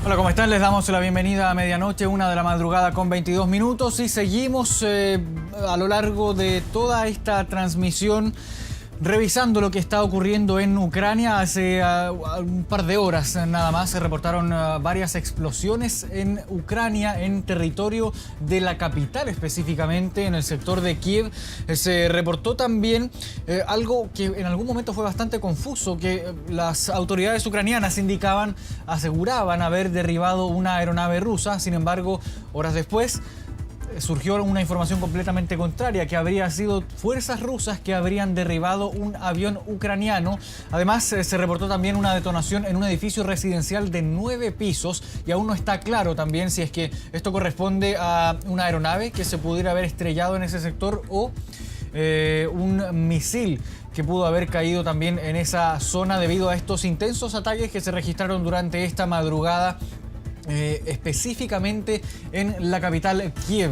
Hola, ¿cómo están? Les damos la bienvenida a medianoche, 1 de la madrugada con 22 minutos y seguimos a lo largo de toda esta transmisión revisando lo que está ocurriendo en Ucrania. Hace un par de horas nada más se reportaron varias explosiones en Ucrania, en territorio de la capital, específicamente en el sector de Kiev. Se reportó también algo que en algún momento fue bastante confuso, que las autoridades ucranianas aseguraban haber derribado una aeronave rusa. Sin embargo, horas después surgió una información completamente contraria, que habría sido fuerzas rusas que habrían derribado un avión ucraniano. Además, se reportó también una detonación en un edificio residencial de 9 pisos y aún no está claro también si es que esto corresponde a una aeronave que se pudiera haber estrellado en ese sector o un misil que pudo haber caído también en esa zona debido a estos intensos ataques que se registraron durante esta madrugada, específicamente en la capital Kiev.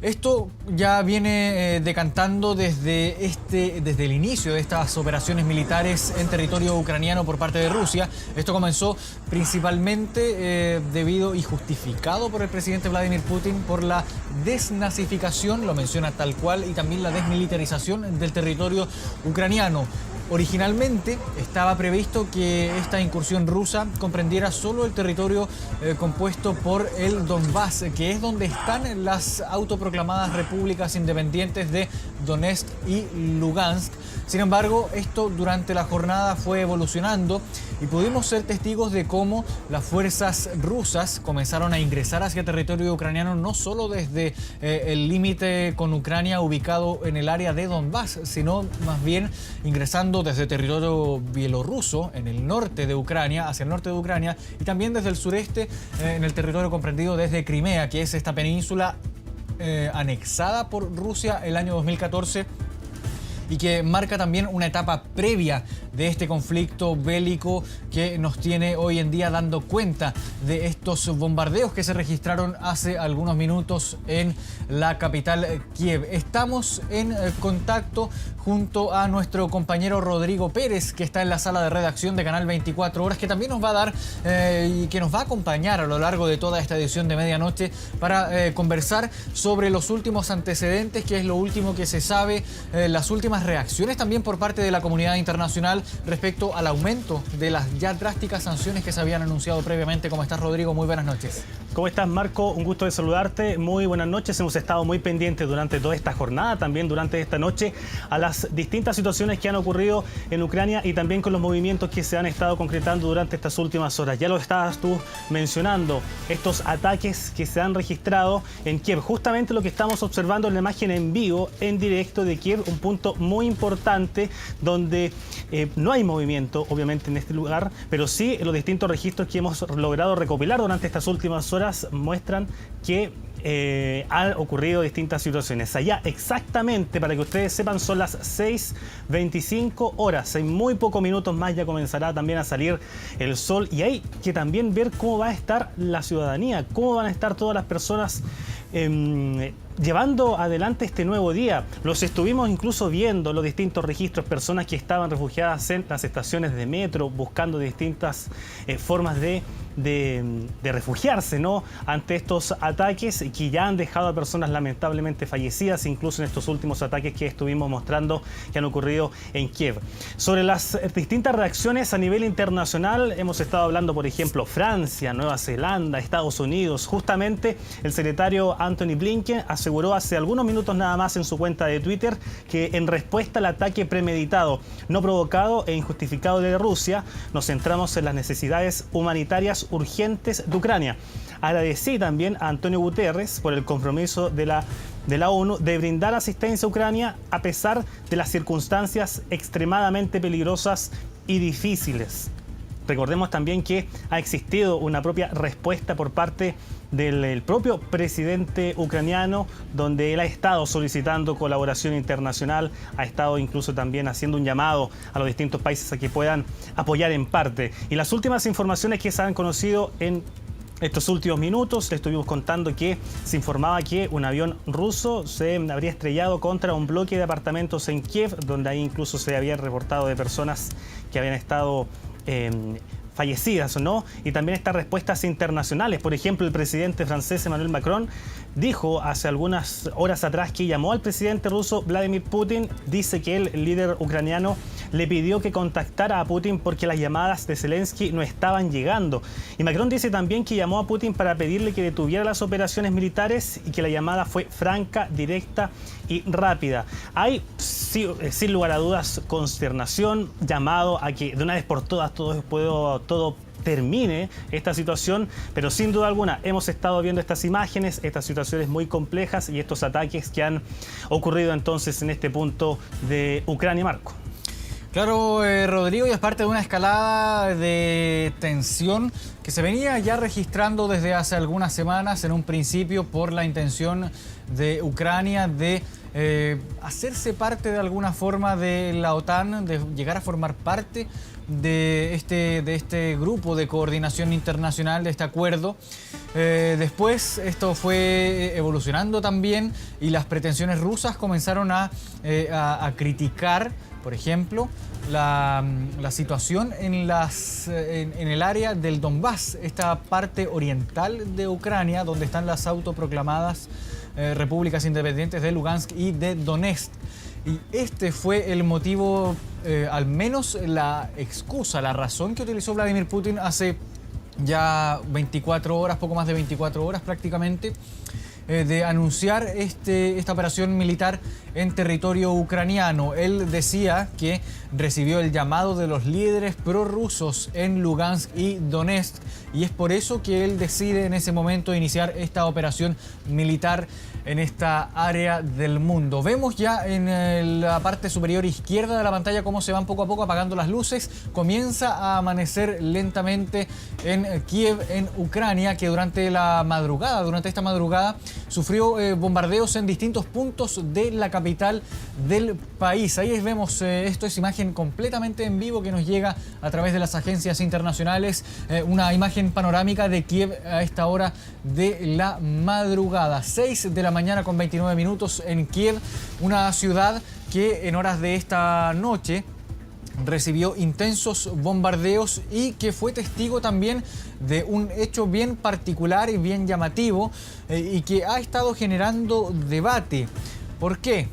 Esto ya viene decantando desde el inicio de estas operaciones militares en territorio ucraniano por parte de Rusia. Esto comenzó principalmente debido y justificado por el presidente Vladimir Putin por la desnazificación, lo menciona tal cual, y también la desmilitarización del territorio ucraniano. Originalmente estaba previsto que esta incursión rusa comprendiera solo el territorio compuesto por el Donbass, que es donde están las autoproclamadas repúblicas independientes de Donetsk y Lugansk. Sin embargo, esto durante la jornada fue evolucionando y pudimos ser testigos de cómo las fuerzas rusas comenzaron a ingresar hacia territorio ucraniano, no solo desde el límite con Ucrania ubicado en el área de Donbass, sino más bien ingresando desde territorio bielorruso en el norte de Ucrania, hacia el norte de Ucrania, y también desde el sureste en el territorio comprendido desde Crimea, que es esta península anexada por Rusia el año 2014 y que marca también una etapa previa de este conflicto bélico que nos tiene hoy en día dando cuenta de estos bombardeos que se registraron hace algunos minutos en la capital Kiev. Estamos en contacto junto a nuestro compañero Rodrigo Pérez, que está en la sala de redacción de Canal 24 Horas, que también nos va a dar y que nos va a acompañar a lo largo de toda esta edición de medianoche para conversar sobre los últimos antecedentes, que es lo último que se sabe, las últimas reacciones también por parte de la comunidad internacional respecto al aumento de las ya drásticas sanciones que se habían anunciado previamente. ¿Cómo estás, Rodrigo? Muy buenas noches. ¿Cómo estás, Marco? Un gusto de saludarte. Muy buenas noches. Hemos estado muy pendientes durante toda esta jornada, también durante esta noche, a las distintas situaciones que han ocurrido en Ucrania y también con los movimientos que se han estado concretando durante estas últimas horas. Ya lo estabas tú mencionando, estos ataques que se han registrado en Kiev. Justamente lo que estamos observando en la imagen en vivo, en directo de Kiev, un punto muy importante donde no hay movimiento, obviamente, en este lugar, pero sí los distintos registros que hemos logrado recopilar durante estas últimas horas muestran que han ocurrido distintas situaciones. Allá exactamente, para que ustedes sepan, son las 6:25 horas. En muy pocos minutos más ya comenzará también a salir el sol y hay que también ver cómo va a estar la ciudadanía, cómo van a estar todas las personas llevando adelante este nuevo día. Los estuvimos incluso viendo, los distintos registros, personas que estaban refugiadas en las estaciones de metro buscando distintas formas de refugiarse, ¿no?, ante estos ataques que ya han dejado a personas lamentablemente fallecidas, incluso en estos últimos ataques que estuvimos mostrando que han ocurrido en Kiev. Sobre las distintas reacciones a nivel internacional, hemos estado hablando, por ejemplo, Francia, Nueva Zelanda, Estados Unidos. Justamente el secretario Antony Blinken aseguró hace algunos minutos nada más en su cuenta de Twitter que en respuesta al ataque premeditado, no provocado e injustificado de Rusia, nos centramos en las necesidades humanitarias urgentes de Ucrania. Agradecí también a Antonio Guterres por el compromiso de la ONU de brindar asistencia a Ucrania a pesar de las circunstancias extremadamente peligrosas y difíciles. Recordemos también que ha existido una propia respuesta por parte del propio presidente ucraniano, donde él ha estado solicitando colaboración internacional, ha estado incluso también haciendo un llamado a los distintos países a que puedan apoyar en parte. Y las últimas informaciones que se han conocido en estos últimos minutos, le estuvimos contando que se informaba que un avión ruso se habría estrellado contra un bloque de apartamentos en Kiev, donde ahí incluso se había reportado de personas que habían estado fallecidas o no, y también estas respuestas internacionales. Por ejemplo, el presidente francés Emmanuel Macron dijo hace algunas horas atrás que llamó al presidente ruso Vladimir Putin. Dice que el líder ucraniano le pidió que contactara a Putin porque las llamadas de Zelensky no estaban llegando. Y Macron dice también que llamó a Putin para pedirle que detuviera las operaciones militares y que la llamada fue franca, directa y rápida. Hay, sin lugar a dudas, consternación, llamado a que de una vez por todas todo termine esta situación, pero sin duda alguna hemos estado viendo estas imágenes, estas situaciones muy complejas y estos ataques que han ocurrido entonces en este punto de Ucrania, Marco. Claro, Rodrigo, y es parte de una escalada de tensión que se venía ya registrando desde hace algunas semanas, en un principio por la intención de Ucrania de hacerse parte de alguna forma de la OTAN, de llegar a formar parte de este grupo de coordinación internacional, de este acuerdo. Después esto fue evolucionando también y las pretensiones rusas comenzaron a criticar, por ejemplo, la situación en el área del Donbass, esta parte oriental de Ucrania, donde están las autoproclamadas repúblicas independientes de Lugansk y de Donetsk. Y este fue el motivo, al menos la excusa, la razón que utilizó Vladimir Putin hace ya 24 horas, poco más de 24 horas prácticamente, de anunciar esta operación militar en territorio ucraniano. Él decía que recibió el llamado de los líderes prorrusos en Lugansk y Donetsk, y es por eso que él decide en ese momento iniciar esta operación militar en esta área del mundo. Vemos ya en la parte superior izquierda de la pantalla cómo se van poco a poco apagando las luces. Comienza a amanecer lentamente en Kiev, en Ucrania, que durante esta madrugada, sufrió bombardeos en distintos puntos de la capital del país. Ahí vemos, esto es imagen completamente en vivo que nos llega a través de las agencias internacionales, una imagen panorámica de Kiev a esta hora de la madrugada. 6 de la mañana con 29 minutos en Kiev, una ciudad que en horas de esta noche recibió intensos bombardeos y que fue testigo también de un hecho bien particular y bien llamativo, y que ha estado generando debate. ¿Por qué?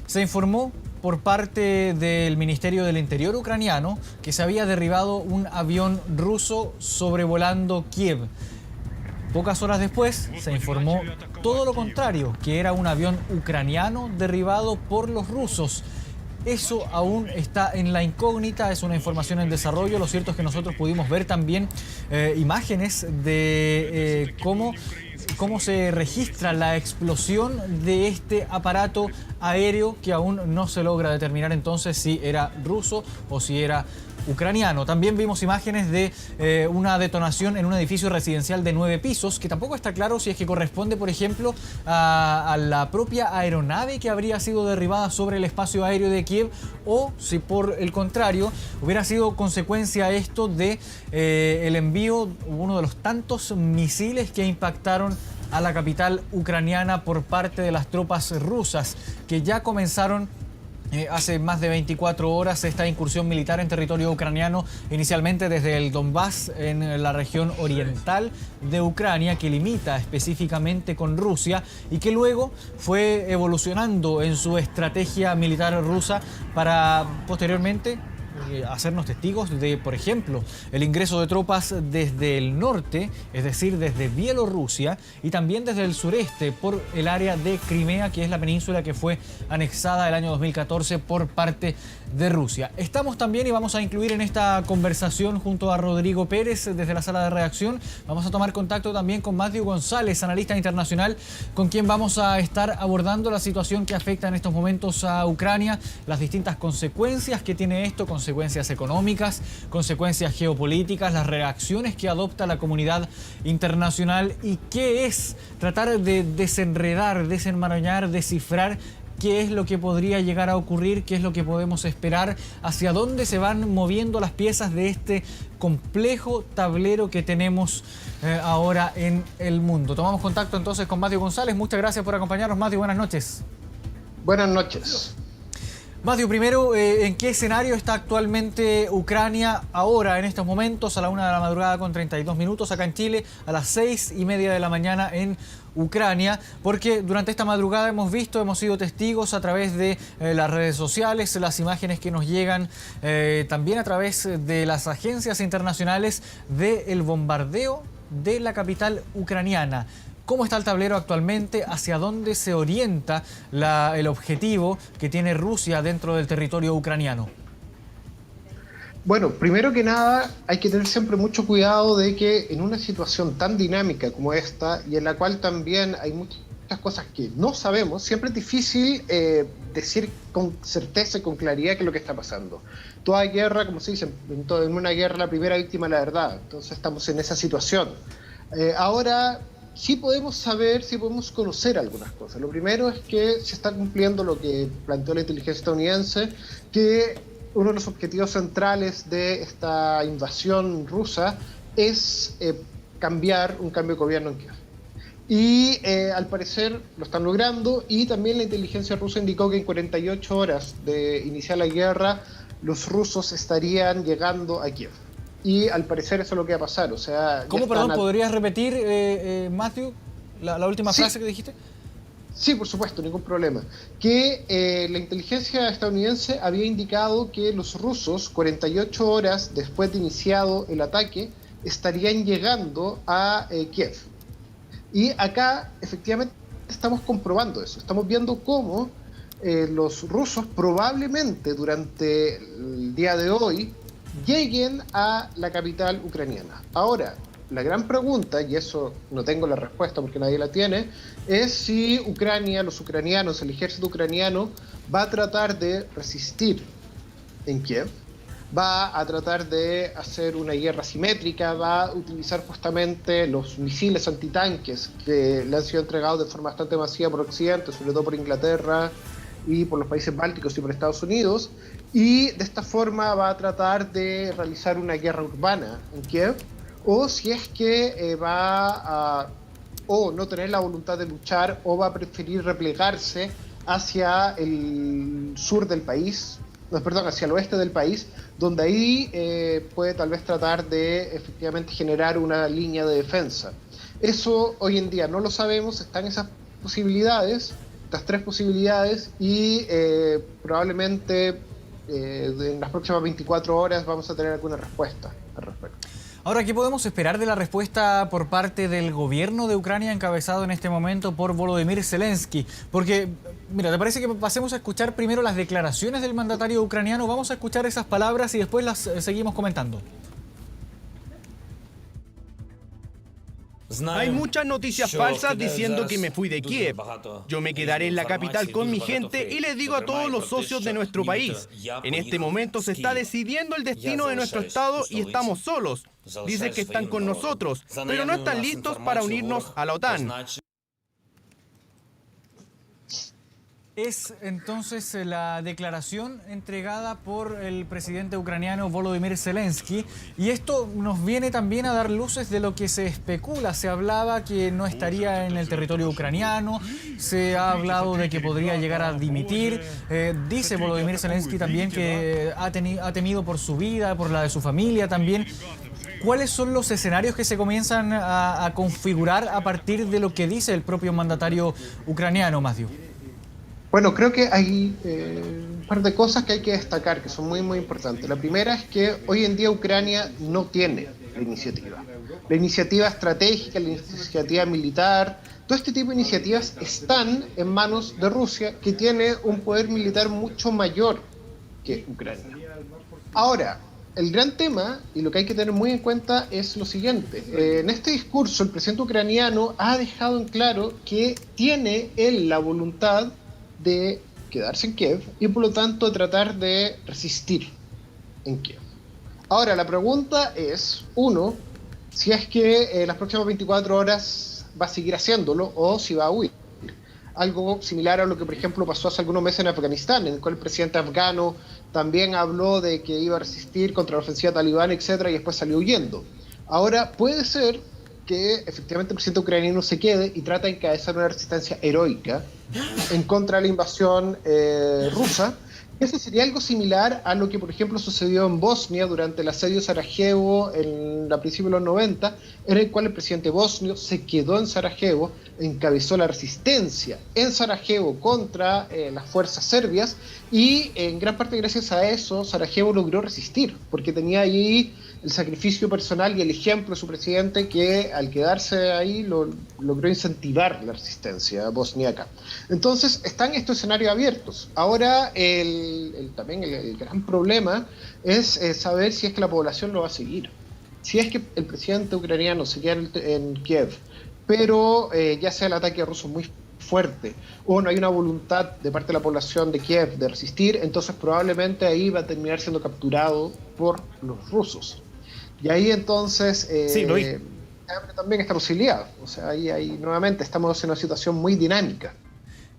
Se informó por parte del Ministerio del Interior ucraniano que se había derribado un avión ruso sobrevolando Kiev. Pocas horas después se informó todo lo contrario, que era un avión ucraniano derribado por los rusos. Eso aún está en la incógnita, es una información en desarrollo. Lo cierto es que nosotros pudimos ver también imágenes de cómo se registra la explosión de este aparato aéreo, que aún no se logra determinar entonces si era ruso o si era ucraniano. También vimos imágenes de una detonación en un edificio residencial de 9 pisos, que tampoco está claro si es que corresponde, por ejemplo, a la propia aeronave que habría sido derribada sobre el espacio aéreo de Kiev, o si por el contrario hubiera sido consecuencia esto de el envío, uno de los tantos misiles que impactaron a la capital ucraniana por parte de las tropas rusas, que ya comenzaron hace más de 24 horas esta incursión militar en territorio ucraniano, inicialmente desde el Donbass, en la región oriental de Ucrania, que limita específicamente con Rusia, y que luego fue evolucionando en su estrategia militar rusa para posteriormente hacernos testigos de, por ejemplo, el ingreso de tropas desde el norte, es decir, desde Bielorrusia, y también desde el sureste por el área de Crimea, que es la península que fue anexada el año 2014 por parte de Rusia. Estamos también, y vamos a incluir en esta conversación junto a Rodrigo Pérez desde la sala de redacción, vamos a tomar contacto también con Matthew González, analista internacional, con quien vamos a estar abordando la situación que afecta en estos momentos a Ucrania, las distintas consecuencias que tiene esto, consecuencias económicas, consecuencias geopolíticas, las reacciones que adopta la comunidad internacional, y qué es tratar de desenredar, desenmarañar, descifrar qué es lo que podría llegar a ocurrir, qué es lo que podemos esperar, hacia dónde se van moviendo las piezas de este complejo tablero que tenemos ahora en el mundo. Tomamos contacto entonces con Matthew González. Muchas gracias por acompañarnos, Matthew. Buenas noches. Buenas noches. Matthew, primero, ¿en qué escenario está actualmente Ucrania ahora, en estos momentos, a la 1 de la madrugada con 32 minutos, acá en Chile, a las 6:30 de la mañana en Ucrania? Porque durante esta madrugada hemos sido testigos a través de las redes sociales, las imágenes que nos llegan también a través de las agencias internacionales del bombardeo de la capital ucraniana. ¿Cómo está el tablero actualmente? ¿Hacia dónde se orienta el objetivo que tiene Rusia dentro del territorio ucraniano? Bueno, primero que nada hay que tener siempre mucho cuidado de que en una situación tan dinámica como esta, y en la cual también hay muchas cosas que no sabemos, siempre es difícil decir con certeza y con claridad qué es lo que está pasando. Toda guerra, como se dice, en una guerra la primera víctima es la verdad, entonces estamos en esa situación. Ahora sí podemos saber, sí podemos conocer algunas cosas. Lo primero es que se está cumpliendo lo que planteó la inteligencia estadounidense, que uno de los objetivos centrales de esta invasión rusa es un cambio de gobierno en Kiev. Y al parecer lo están logrando, y también la inteligencia rusa indicó que en 48 horas de iniciar la guerra los rusos estarían llegando a Kiev. Y al parecer eso es lo que va a pasar. O sea, ¿cómo, perdón, podrías repetir, Matthew, la última frase que dijiste? Sí, por supuesto, ningún problema. Que la inteligencia estadounidense había indicado que los rusos, 48 horas después de iniciado el ataque, estarían llegando a Kiev. Y acá, efectivamente, estamos comprobando eso. Estamos viendo cómo los rusos probablemente durante el día de hoy lleguen a la capital ucraniana. Ahora, la gran pregunta, y eso no tengo la respuesta porque nadie la tiene, es si Ucrania, los ucranianos, el ejército ucraniano va a tratar de resistir en Kiev, va a tratar de hacer una guerra simétrica, va a utilizar justamente los misiles antitanques que le han sido entregados de forma bastante masiva por Occidente, sobre todo por Inglaterra y por los países bálticos y por Estados Unidos, y de esta forma va a tratar de realizar una guerra urbana en Kiev, o si es que va a o no tener la voluntad de luchar, o va a preferir replegarse hacia el sur del país, hacia el oeste del país, donde ahí puede tal vez tratar de efectivamente generar una línea de defensa. Eso hoy en día no lo sabemos, están esas posibilidades, estas tres posibilidades, y probablemente en las próximas 24 horas vamos a tener alguna respuesta al respecto. Ahora, ¿qué podemos esperar de la respuesta por parte del gobierno de Ucrania encabezado en este momento por Volodymyr Zelensky? Porque, mira, ¿te parece que pasemos a escuchar primero las declaraciones del mandatario ucraniano? Vamos a escuchar esas palabras y después las seguimos comentando. Hay muchas noticias falsas diciendo que me fui de Kiev. Yo me quedaré en la capital con mi gente y les digo a todos los socios de nuestro país, en este momento se está decidiendo el destino de nuestro estado y estamos solos. Dicen que están con nosotros, pero no están listos para unirnos a la OTAN. Es entonces la declaración entregada por el presidente ucraniano Volodymyr Zelensky, y esto nos viene también a dar luces de lo que se especula. Se hablaba que no estaría en el territorio ucraniano, se ha hablado de que podría llegar a dimitir. Dice Volodymyr Zelensky también que ha temido por su vida, por la de su familia también. ¿Cuáles son los escenarios que se comienzan a configurar a partir de lo que dice el propio mandatario ucraniano, Matthew? Bueno, creo que hay un par de cosas que hay que destacar, que son muy, muy importantes. La primera es que hoy en día Ucrania no tiene la iniciativa. La iniciativa estratégica, la iniciativa militar, todo este tipo de iniciativas están en manos de Rusia, que tiene un poder militar mucho mayor que Ucrania. Ahora, el gran tema, y lo que hay que tener muy en cuenta, es lo siguiente. En este discurso, el presidente ucraniano ha dejado en claro que tiene él la voluntad de quedarse en Kiev y por lo tanto tratar de resistir en Kiev. Ahora, la pregunta es, uno, si es que en las próximas 24 horas va a seguir haciéndolo o si va a huir. Algo similar a lo que, por ejemplo, pasó hace algunos meses en Afganistán, en el cual el presidente afgano también habló de que iba a resistir contra la ofensiva talibán, etcétera, y después salió huyendo. Ahora, puede ser que efectivamente el presidente ucraniano se quede y trata de encabezar una resistencia heroica en contra de la invasión rusa. Eso sería algo similar a lo que, por ejemplo, sucedió en Bosnia durante el asedio de Sarajevo a principios de los 90, en el cual el presidente bosnio se quedó en Sarajevo, encabezó la resistencia en Sarajevo contra las fuerzas serbias, y en gran parte gracias a eso Sarajevo logró resistir, porque tenía ahí el sacrificio personal y el ejemplo de su presidente, que al quedarse ahí logró incentivar la resistencia bosniaca. Entonces están estos escenarios abiertos. Ahora también el gran problema es saber si es que la población lo va a seguir. Si es que el presidente ucraniano se queda en Kiev, pero ya sea el ataque ruso muy fuerte o no hay una voluntad de parte de la población de Kiev de resistir, entonces probablemente ahí va a terminar siendo capturado por los rusos. Y ahí entonces abre también esta posibilidad. O sea, ahí nuevamente estamos en una situación muy dinámica.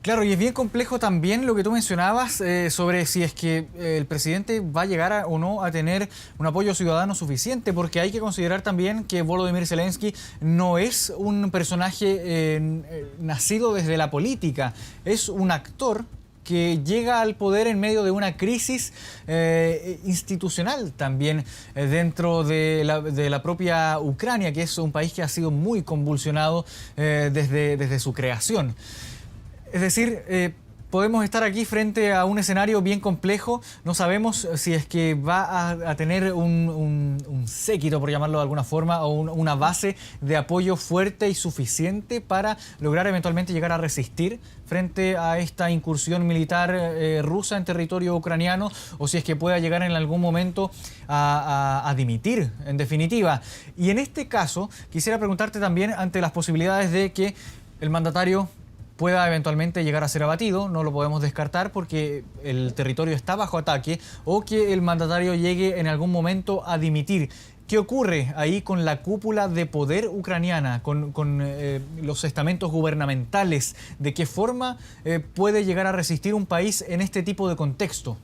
Claro, y es bien complejo también lo que tú mencionabas sobre si es que el presidente va a llegar o no a tener un apoyo ciudadano suficiente, porque hay que considerar también que Volodymyr Zelensky no es un personaje nacido desde la política, es un actor que llega al poder en medio de una crisis institucional también dentro de la propia Ucrania, que es un país que ha sido muy convulsionado desde su creación. Es decir, podemos estar aquí frente a un escenario bien complejo. No sabemos si es que va a tener un séquito, por llamarlo de alguna forma, o una base de apoyo fuerte y suficiente para lograr eventualmente llegar a resistir frente a esta incursión militar rusa en territorio ucraniano, o si es que pueda llegar en algún momento a dimitir, en definitiva. Y en este caso, quisiera preguntarte también ante las posibilidades de que el mandatario pueda eventualmente llegar a ser abatido, no lo podemos descartar porque el territorio está bajo ataque, o que el mandatario llegue en algún momento a dimitir. ¿Qué ocurre ahí con la cúpula de poder ucraniana, con los estamentos gubernamentales? ¿De qué forma puede llegar a resistir un país en este tipo de contexto?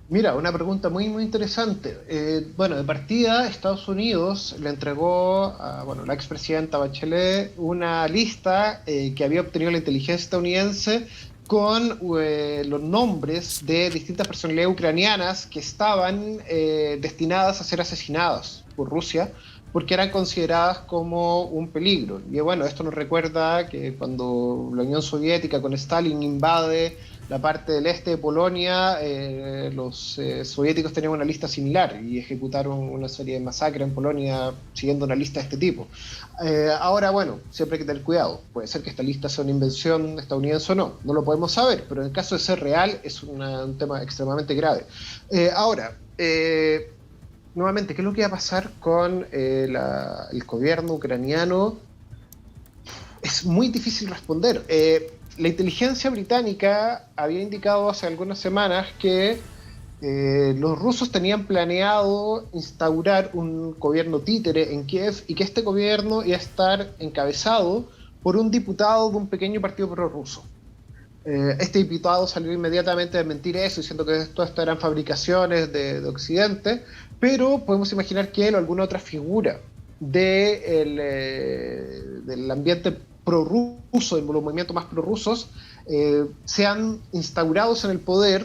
Mira, una pregunta muy interesante. De partida, Estados Unidos le entregó a la expresidenta Bachelet una lista que había obtenido la inteligencia estadounidense con los nombres de distintas personalidades ucranianas que estaban destinadas a ser asesinadas por Rusia, porque eran consideradas como un peligro. Y esto nos recuerda que cuando la Unión Soviética con Stalin invade la parte del este de Polonia, los soviéticos tenían una lista similar y ejecutaron una serie de masacres en Polonia siguiendo una lista de este tipo. Ahora, siempre hay que tener cuidado. Puede ser que esta lista sea una invención estadounidense o no lo podemos saber, pero en el caso de ser real es un tema extremadamente grave. Nuevamente, ¿qué es lo que va a pasar con el gobierno ucraniano? Es muy difícil responder. La inteligencia británica había indicado hace algunas semanas que los rusos tenían planeado instaurar un gobierno títere en Kiev y que este gobierno iba a estar encabezado por un diputado de un pequeño partido prorruso. Este diputado salió inmediatamente a desmentir eso, diciendo que esto eran fabricaciones de Occidente, pero podemos imaginar que él o alguna otra figura del ambiente prorruso, de los movimientos más prorrusos, sean instaurados en el poder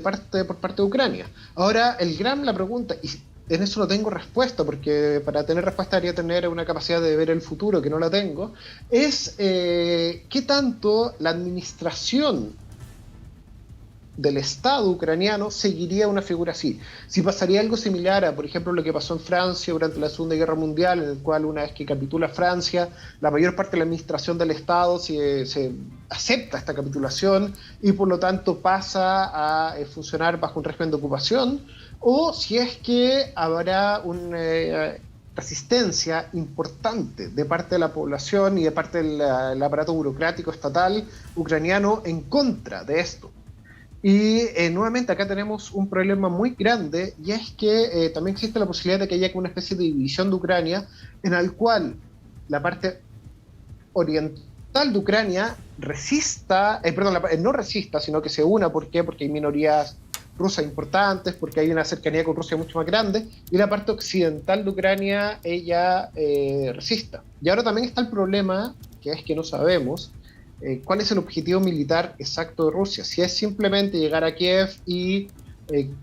por parte de Ucrania. Ahora, la pregunta, y en eso no tengo respuesta, porque para tener respuesta debería tener una capacidad de ver el futuro, que no la tengo, es qué tanto la administración del Estado ucraniano seguiría una figura así. Si pasaría algo similar a, por ejemplo, lo que pasó en Francia durante la Segunda Guerra Mundial, en el cual una vez que capitula Francia, la mayor parte de la administración del Estado se acepta esta capitulación y por lo tanto pasa a funcionar bajo un régimen de ocupación, o si es que habrá una resistencia importante de parte de la población y de parte del aparato burocrático estatal ucraniano en contra de esto. Y nuevamente acá tenemos un problema muy grande, y es que también existe la posibilidad de que haya una especie de división de Ucrania, en el cual la parte oriental de Ucrania resista, no resista, sino que se una. ¿Por qué? Porque hay minorías rusas importantes, porque hay una cercanía con Rusia mucho más grande, y la parte occidental de Ucrania ella resista. Y ahora también está el problema, que es que no sabemos cuál es el objetivo militar exacto de Rusia, si es simplemente llegar a Kiev y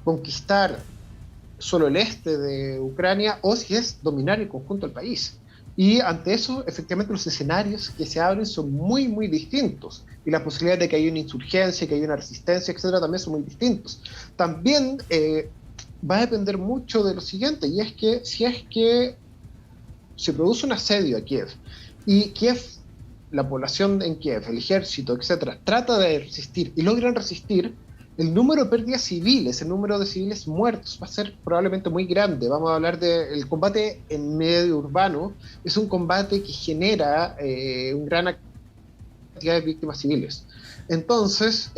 conquistar solo el este de Ucrania, o si es dominar el conjunto del país. Y ante eso, efectivamente, los escenarios que se abren son muy, muy distintos. Y las posibilidades de que haya una insurgencia, que haya una resistencia, etcétera, también son muy distintos. También va a depender mucho de lo siguiente, y es que si es que se produce un asedio a Kiev, y Kiev, la población en Kiev, el ejército, etcétera, trata de resistir y logran resistir, el número de pérdidas civiles, el número de civiles muertos va a ser probablemente muy grande. Vamos a hablar del combate en medio urbano, es un combate que genera una gran cantidad de víctimas civiles. Entonces,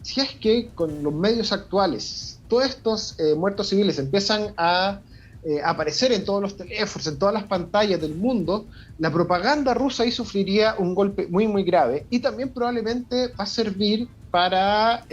si es que con los medios actuales todos estos muertos civiles empiezan a aparecer en todos los teléfonos, en todas las pantallas del mundo, la propaganda rusa ahí sufriría un golpe muy, muy grave, y también probablemente va a servir para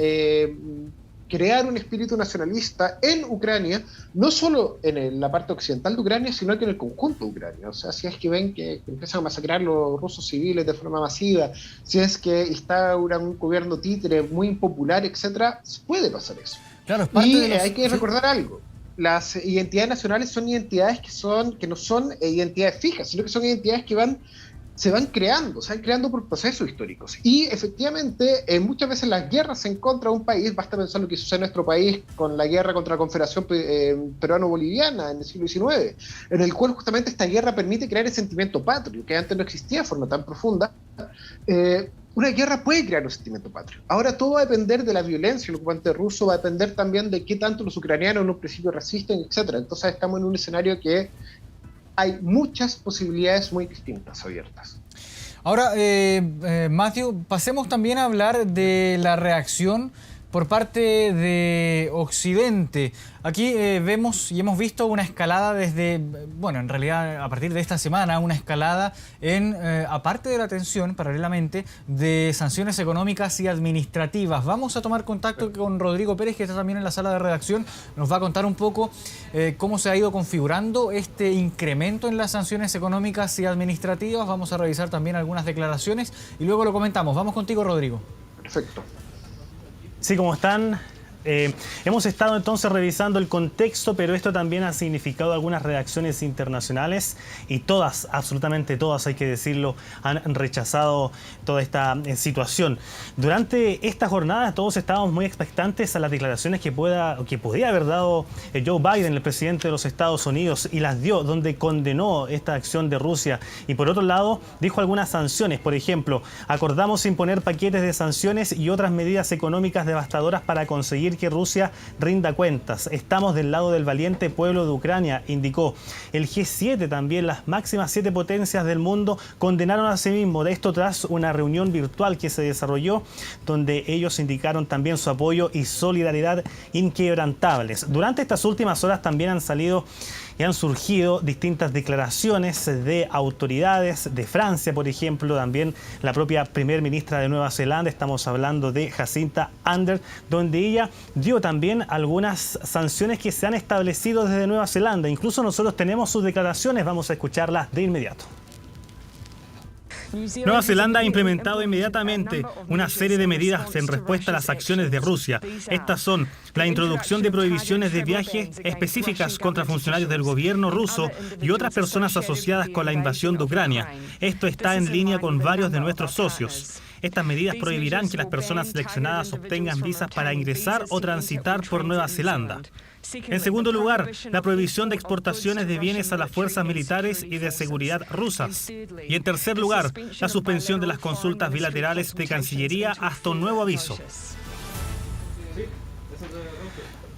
crear un espíritu nacionalista en Ucrania, no solo en la parte occidental de Ucrania, sino que en el conjunto de Ucrania. O sea, si es que ven que empiezan a masacrar los rusos civiles de forma masiva, si es que instauran un gobierno títere muy impopular, etcétera, puede pasar eso. Claro, es parte y de los... hay que recordar algo. Las identidades nacionales son identidades que no son identidades fijas, sino que son identidades que se van creando por procesos históricos. Y efectivamente, muchas veces las guerras en contra de un país, basta pensar lo que sucede en nuestro país con la guerra contra la Confederación Peruano-Boliviana en el siglo XIX, en el cual justamente esta guerra permite crear el sentimiento patrio, que antes no existía de forma tan profunda. Una guerra puede crear un sentimiento patrio. Ahora todo va a depender de la violencia del ocupante ruso, va a depender también de qué tanto los ucranianos en un principio resisten, etcétera. Entonces estamos en un escenario que hay muchas posibilidades muy distintas abiertas. Ahora, Matthew, pasemos también a hablar de la reacción por parte de Occidente. Aquí vemos y hemos visto una escalada desde, bueno, en realidad a partir de esta semana, una escalada en, aparte de la tensión, paralelamente, de sanciones económicas y administrativas. Vamos a tomar contacto con Rodrigo Pérez, que está también en la sala de redacción. Nos va a contar un poco cómo se ha ido configurando este incremento en las sanciones económicas y administrativas. Vamos a revisar también algunas declaraciones y luego lo comentamos. Vamos contigo, Rodrigo. Perfecto. Sí, ¿cómo están? Hemos estado entonces revisando el contexto, pero esto también ha significado algunas reacciones internacionales y todas, absolutamente todas, hay que decirlo, han rechazado toda esta situación. Durante esta jornada todos estábamos muy expectantes a las declaraciones que podía haber dado Joe Biden, el presidente de los Estados Unidos, y las dio, donde condenó esta acción de Rusia. Y por otro lado, dijo algunas sanciones, por ejemplo, acordamos imponer paquetes de sanciones y otras medidas económicas devastadoras para conseguir que Rusia rinda cuentas. Estamos del lado del valiente pueblo de Ucrania, indicó. El G7 también, las máximas 7 potencias del mundo, condenaron a sí mismo. De esto tras una reunión virtual que se desarrolló, donde ellos indicaron también su apoyo y solidaridad inquebrantables. Durante estas últimas horas también han salido y han surgido distintas declaraciones de autoridades de Francia, por ejemplo, también la propia primer ministra de Nueva Zelanda, estamos hablando de Jacinta Ardern, donde ella dio también algunas sanciones que se han establecido desde Nueva Zelanda. Incluso nosotros tenemos sus declaraciones, vamos a escucharlas de inmediato. Nueva Zelanda ha implementado inmediatamente una serie de medidas en respuesta a las acciones de Rusia. Estas son la introducción de prohibiciones de viaje específicas contra funcionarios del gobierno ruso y otras personas asociadas con la invasión de Ucrania. Esto está en línea con varios de nuestros socios. Estas medidas prohibirán que las personas seleccionadas obtengan visas para ingresar o transitar por Nueva Zelanda. En segundo lugar, la prohibición de exportaciones de bienes a las fuerzas militares y de seguridad rusas. Y en tercer lugar, la suspensión de las consultas bilaterales de Cancillería hasta un nuevo aviso.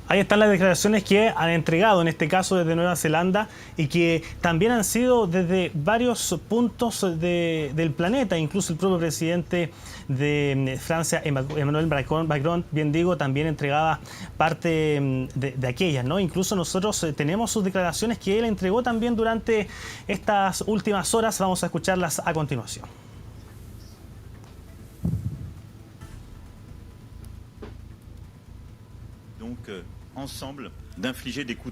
Ahí están las declaraciones que han entregado, en este caso desde Nueva Zelanda, y que también han sido desde varios puntos del planeta. Incluso el propio presidente de Francia, Emmanuel Macron, bien digo, también entregaba parte de aquellas, ¿no? Incluso nosotros tenemos sus declaraciones que él entregó también durante estas últimas horas. Vamos a escucharlas a continuación.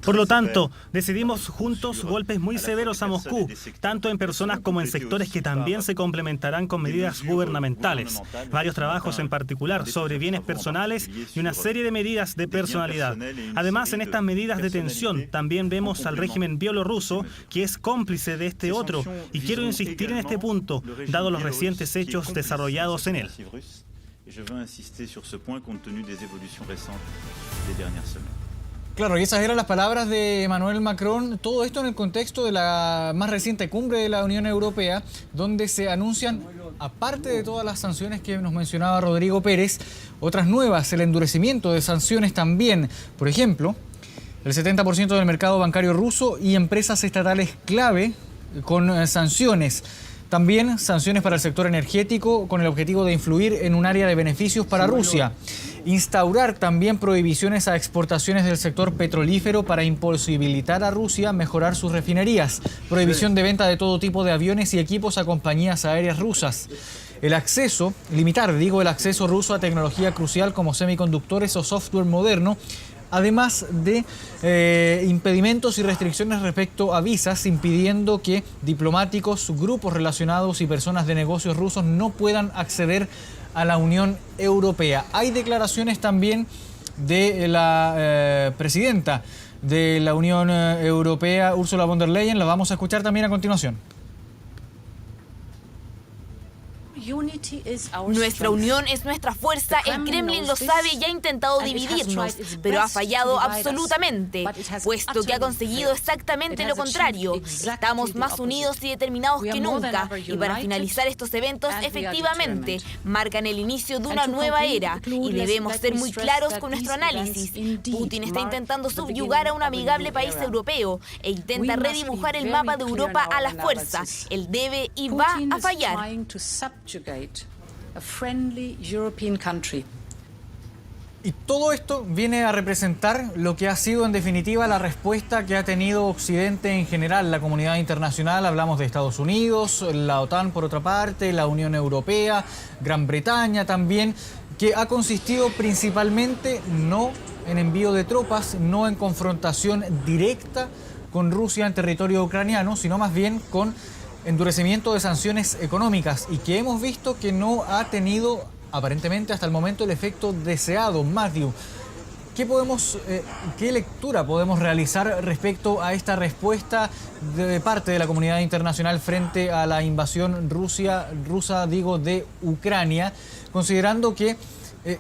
Por lo tanto, decidimos juntos golpes muy severos a Moscú, tanto en personas como en sectores que también se complementarán con medidas gubernamentales. Varios trabajos en particular sobre bienes personales y una serie de medidas de personalidad. Además, en estas medidas de tensión también vemos al régimen bielorruso, que es cómplice de este otro, y quiero insistir en este punto, dado los recientes hechos desarrollados en él. Claro, y esas eran las palabras de Emmanuel Macron, todo esto en el contexto de la más reciente cumbre de la Unión Europea, donde se anuncian, aparte de todas las sanciones que nos mencionaba Rodrigo Pérez, otras nuevas, el endurecimiento de sanciones también. Por ejemplo, el 70% del mercado bancario ruso y empresas estatales clave con sanciones. También sanciones para el sector energético con el objetivo de influir en un área de beneficios para Rusia. Instaurar también prohibiciones a exportaciones del sector petrolífero para imposibilitar a Rusia mejorar sus refinerías. Prohibición de venta de todo tipo de aviones y equipos a compañías aéreas rusas. Limitar el acceso ruso a tecnología crucial como semiconductores o software moderno, además de impedimentos y restricciones respecto a visas, impidiendo que diplomáticos, grupos relacionados y personas de negocios rusos no puedan acceder a la Unión Europea. Hay declaraciones también de la presidenta de la Unión Europea, Ursula von der Leyen, la vamos a escuchar también a continuación. Nuestra unión es nuestra fuerza, el Kremlin lo sabe y ha intentado dividirnos, pero ha fallado absolutamente, puesto que ha conseguido exactamente lo contrario. Estamos más unidos y determinados que nunca, y para finalizar estos eventos, efectivamente, marcan el inicio de una nueva era, y debemos ser muy claros con nuestro análisis. Putin está intentando subyugar a un amigable país europeo, e intenta redibujar el mapa de Europa a la fuerza. Él debe y va a fallar. A friendly European country. Y todo esto viene a representar lo que ha sido en definitiva la respuesta que ha tenido Occidente en general, la comunidad internacional. Hablamos de Estados Unidos, la OTAN por otra parte, la Unión Europea, Gran Bretaña también, que ha consistido principalmente no en envío de tropas, no en confrontación directa con Rusia en territorio ucraniano, sino más bien con endurecimiento de sanciones económicas, y que hemos visto que no ha tenido aparentemente hasta el momento el efecto deseado. Matthew, ¿qué lectura podemos realizar respecto a esta respuesta de parte de la comunidad internacional frente a la invasión rusa de Ucrania, considerando que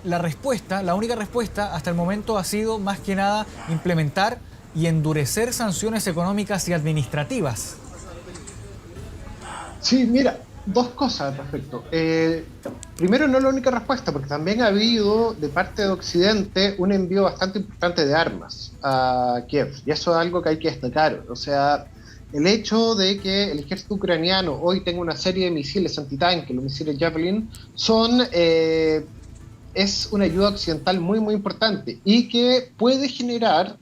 la única respuesta hasta el momento ha sido más que nada implementar y endurecer sanciones económicas y administrativas? Sí, mira, dos cosas al respecto. Primero, no es la única respuesta, porque también ha habido de parte de Occidente un envío bastante importante de armas a Kiev, y eso es algo que hay que destacar. O sea, el hecho de que el ejército ucraniano hoy tenga una serie de misiles antitanque, los misiles Javelin, es una ayuda occidental muy, muy importante, y que puede generar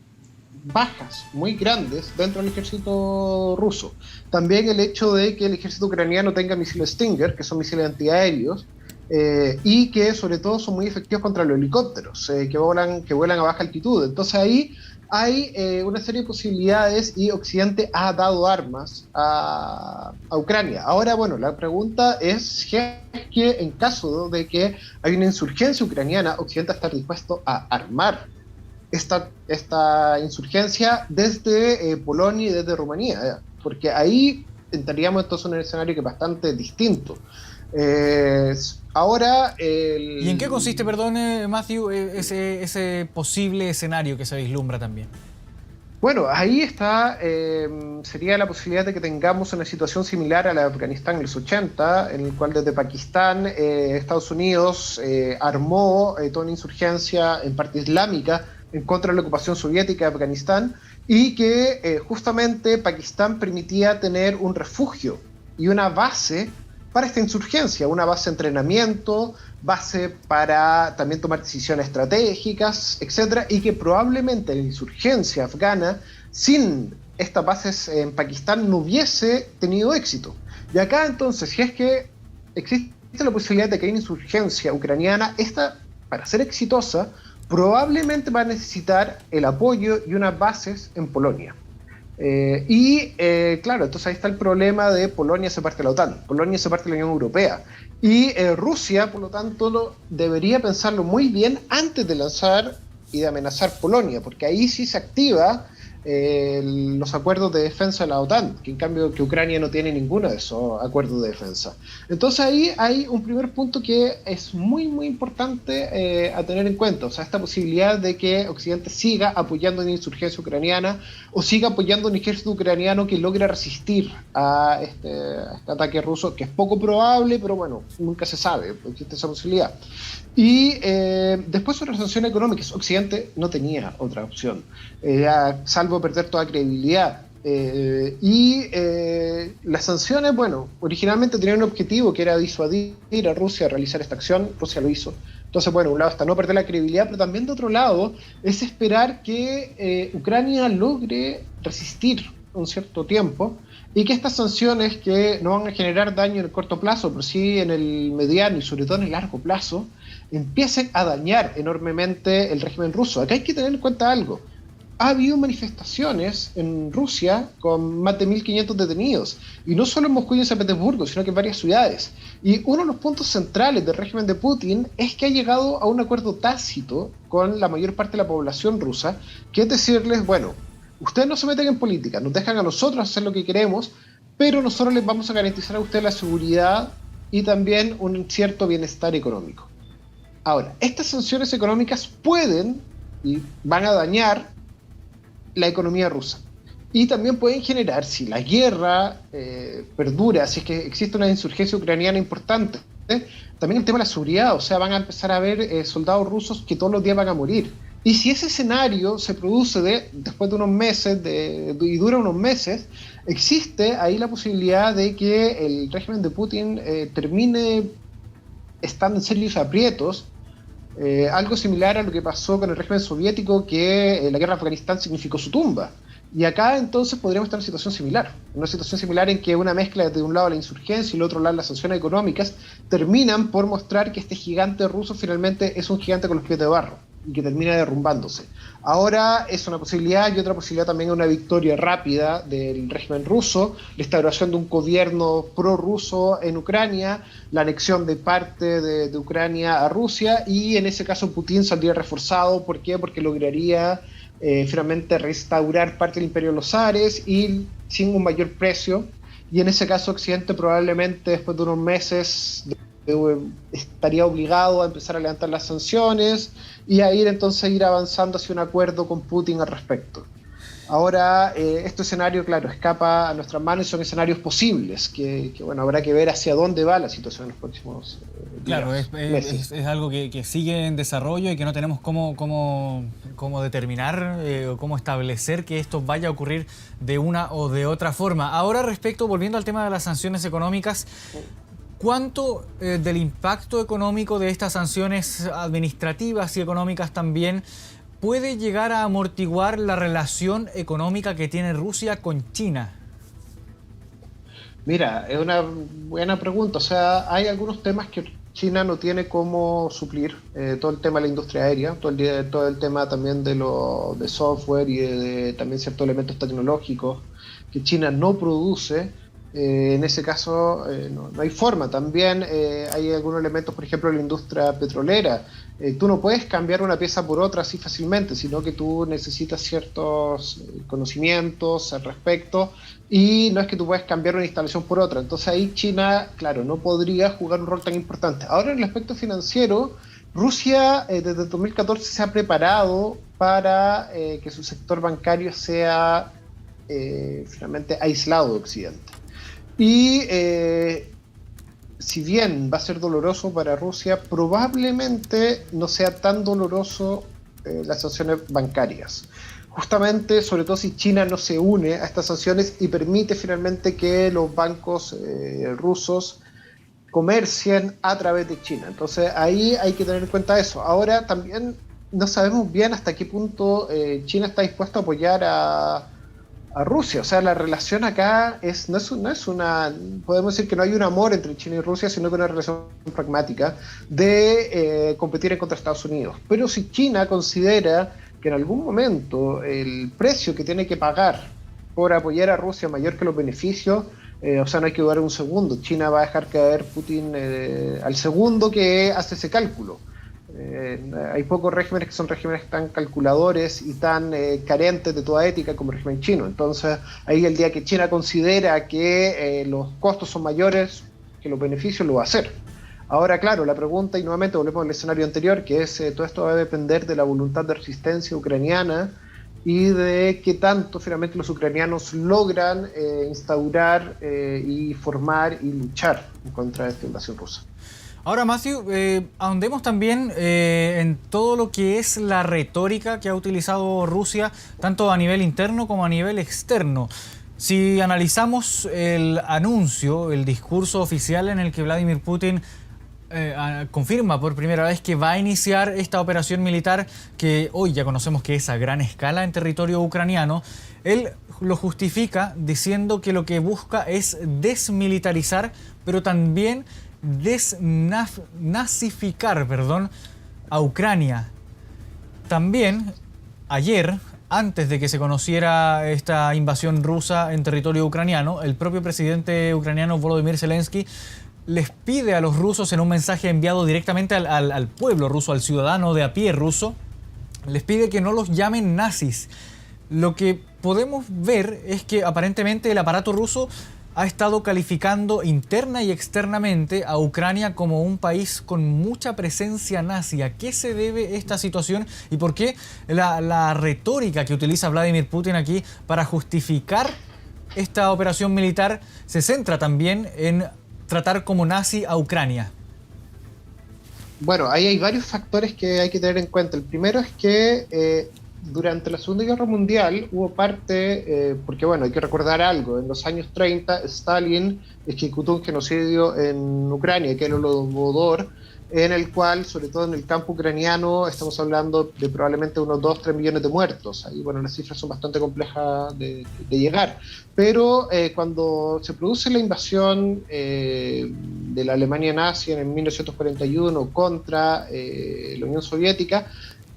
bajas muy grandes dentro del ejército ruso. También el hecho de que el ejército ucraniano tenga misiles Stinger, que son misiles antiaéreos, y que sobre todo son muy efectivos contra los helicópteros, que vuelan a baja altitud. Entonces ahí hay una serie de posibilidades, y Occidente ha dado armas a Ucrania. Ahora, bueno, la pregunta es si es que en caso de que hay una insurgencia ucraniana, Occidente está dispuesto a armar esta insurgencia desde Polonia y desde Rumanía, porque ahí entraríamos entonces en un escenario que es bastante distinto. ¿Y en qué consiste, perdón, Matthew, ese posible escenario que se vislumbra también? Bueno, ahí está, sería la posibilidad de que tengamos una situación similar a la de Afganistán en los 80, en el cual desde Pakistán Estados Unidos armó toda una insurgencia en parte islámica en contra de la ocupación soviética de Afganistán, y que justamente Pakistán permitía tener un refugio y una base para esta insurgencia, una base de entrenamiento, base para también tomar decisiones estratégicas, etcétera, y que probablemente la insurgencia afgana sin estas bases en Pakistán no hubiese tenido éxito. Y acá entonces, si es que existe la posibilidad de que haya una insurgencia ucraniana, esta, para ser exitosa, probablemente va a necesitar el apoyo y unas bases en Polonia. Claro, entonces ahí está el problema de Polonia se parte de la OTAN, Polonia se parte de la Unión Europea. Y Rusia, por lo tanto, debería pensarlo muy bien antes de lanzar y de amenazar Polonia, porque ahí sí se activa los acuerdos de defensa de la OTAN, que en cambio que Ucrania no tiene ninguno de esos acuerdos de defensa. Entonces ahí hay un primer punto que es muy muy importante a tener en cuenta, o sea, esta posibilidad de que Occidente siga apoyando una insurgencia ucraniana o siga apoyando un ejército ucraniano que logre resistir a este ataque ruso, que es poco probable, pero bueno, nunca se sabe, existe esa posibilidad. Y después sobre las sanciones económicas, Occidente no tenía otra opción, salvo perder toda credibilidad. Las sanciones, bueno, originalmente tenían un objetivo que era disuadir a Rusia a realizar esta acción. Rusia lo hizo. Entonces, bueno, un lado está no perder la credibilidad, pero también de otro lado es esperar que Ucrania logre resistir un cierto tiempo y que estas sanciones, que no van a generar daño en el corto plazo, pero sí en el mediano y sobre todo en el largo plazo, empiecen a dañar enormemente el régimen ruso. Acá hay que tener en cuenta algo. Ha habido manifestaciones en Rusia con más de 1.500 detenidos, y no solo en Moscú y en San Petersburgo, sino que en varias ciudades. Y uno de los puntos centrales del régimen de Putin es que ha llegado a un acuerdo tácito con la mayor parte de la población rusa, que es decirles, bueno, ustedes no se meten en política, nos dejan a nosotros hacer lo que queremos, pero nosotros les vamos a garantizar a ustedes la seguridad y también un cierto bienestar económico. Ahora, estas sanciones económicas pueden y van a dañar la economía rusa. Y también pueden generar, si la guerra perdura, si es que existe una insurgencia ucraniana importante, también el tema de la seguridad, o sea, van a empezar a haber soldados rusos que todos los días van a morir. Y si ese escenario se produce después de unos meses y dura unos meses, existe ahí la posibilidad de que el régimen de Putin termine estando en serios aprietos. Algo similar a lo que pasó con el régimen soviético, que la guerra de Afganistán significó su tumba. Y acá entonces podríamos estar en una situación similar en que una mezcla de un lado la insurgencia y del otro lado las sanciones económicas terminan por mostrar que este gigante ruso finalmente es un gigante con los pies de barro y que termina derrumbándose. Ahora es una posibilidad, y otra posibilidad también es una victoria rápida del régimen ruso, la instauración de un gobierno prorruso en Ucrania, la anexión de parte de Ucrania a Rusia, y en ese caso Putin saldría reforzado. ¿Por qué? Porque lograría finalmente restaurar parte del imperio de los zares y sin un mayor precio, y en ese caso Occidente probablemente después de unos meses estaría obligado a empezar a levantar las sanciones y a ir avanzando hacia un acuerdo con Putin al respecto. Ahora, este escenario, claro, escapa a nuestras manos y son escenarios posibles, que bueno, habrá que ver hacia dónde va la situación en los próximos días. Claro, es algo que sigue en desarrollo y que no tenemos cómo determinar o cómo establecer que esto vaya a ocurrir de una o de otra forma. Ahora, volviendo al tema de las sanciones económicas, ¿cuánto del impacto económico de estas sanciones administrativas y económicas también puede llegar a amortiguar la relación económica que tiene Rusia con China? Mira, es una buena pregunta. O sea, hay algunos temas que China no tiene cómo suplir. Todo el tema de la industria aérea, todo el tema también de software y de también ciertos elementos tecnológicos que China no produce. En ese caso no hay forma. También hay algunos elementos, por ejemplo, en la industria petrolera. Tú no puedes cambiar una pieza por otra así fácilmente, sino que tú necesitas ciertos conocimientos al respecto, y no es que tú puedas cambiar una instalación por otra. Entonces ahí China, claro, no podría jugar un rol tan importante. Ahora, en el aspecto financiero, Rusia desde 2014 se ha preparado para que su sector bancario sea finalmente aislado de Occidente. Y si bien va a ser doloroso para Rusia, probablemente no sea tan doloroso las sanciones bancarias. Justamente, sobre todo si China no se une a estas sanciones y permite finalmente que los bancos rusos comercien a través de China. Entonces ahí hay que tener en cuenta eso. Ahora también no sabemos bien hasta qué punto China está dispuesta a apoyar a a Rusia. O sea, la relación acá no es una, podemos decir que no hay un amor entre China y Rusia, sino que una relación pragmática de competir contra Estados Unidos. Pero si China considera que en algún momento el precio que tiene que pagar por apoyar a Rusia es mayor que los beneficios, o sea, no hay que dudar un segundo. China va a dejar caer Putin al segundo que hace ese cálculo. Hay pocos regímenes que son regímenes tan calculadores y tan carentes de toda ética como el régimen chino. Entonces, ahí el día que China considera que los costos son mayores que los beneficios, lo va a hacer. Ahora, claro, la pregunta, y nuevamente volvemos al escenario anterior, que es todo esto va a depender de la voluntad de resistencia ucraniana y de qué tanto finalmente los ucranianos logran instaurar y formar y luchar contra esta invasión rusa. Ahora, Matthew, ahondemos también en todo lo que es la retórica que ha utilizado Rusia, tanto a nivel interno como a nivel externo. Si analizamos el anuncio, el discurso oficial en el que Vladimir Putin confirma por primera vez que va a iniciar esta operación militar que hoy ya conocemos que es a gran escala en territorio ucraniano, él lo justifica diciendo que lo que busca es desmilitarizar, pero también desnazificar, a Ucrania. También ayer, antes de que se conociera esta invasión rusa en territorio ucraniano, el propio presidente ucraniano Volodymyr Zelensky les pide a los rusos en un mensaje enviado directamente al pueblo ruso, al ciudadano de a pie ruso, les pide que no los llamen nazis. Lo que podemos ver es que aparentemente el aparato ruso ha estado calificando interna y externamente a Ucrania como un país con mucha presencia nazi. ¿A qué se debe esta situación y por qué la retórica que utiliza Vladimir Putin aquí para justificar esta operación militar se centra también en tratar como nazi a Ucrania? Bueno, ahí hay varios factores que hay que tener en cuenta. El primero es que durante la Segunda Guerra Mundial hubo parte, porque bueno, hay que recordar algo, en los años 30 Stalin ejecutó un genocidio en Ucrania, que era el Holodomor, en el cual, sobre todo en el campo ucraniano, estamos hablando de probablemente unos 2-3 millones de muertos. Ahí, bueno, las cifras son bastante complejas de llegar. Pero cuando se produce la invasión de la Alemania nazi en 1941 contra la Unión Soviética,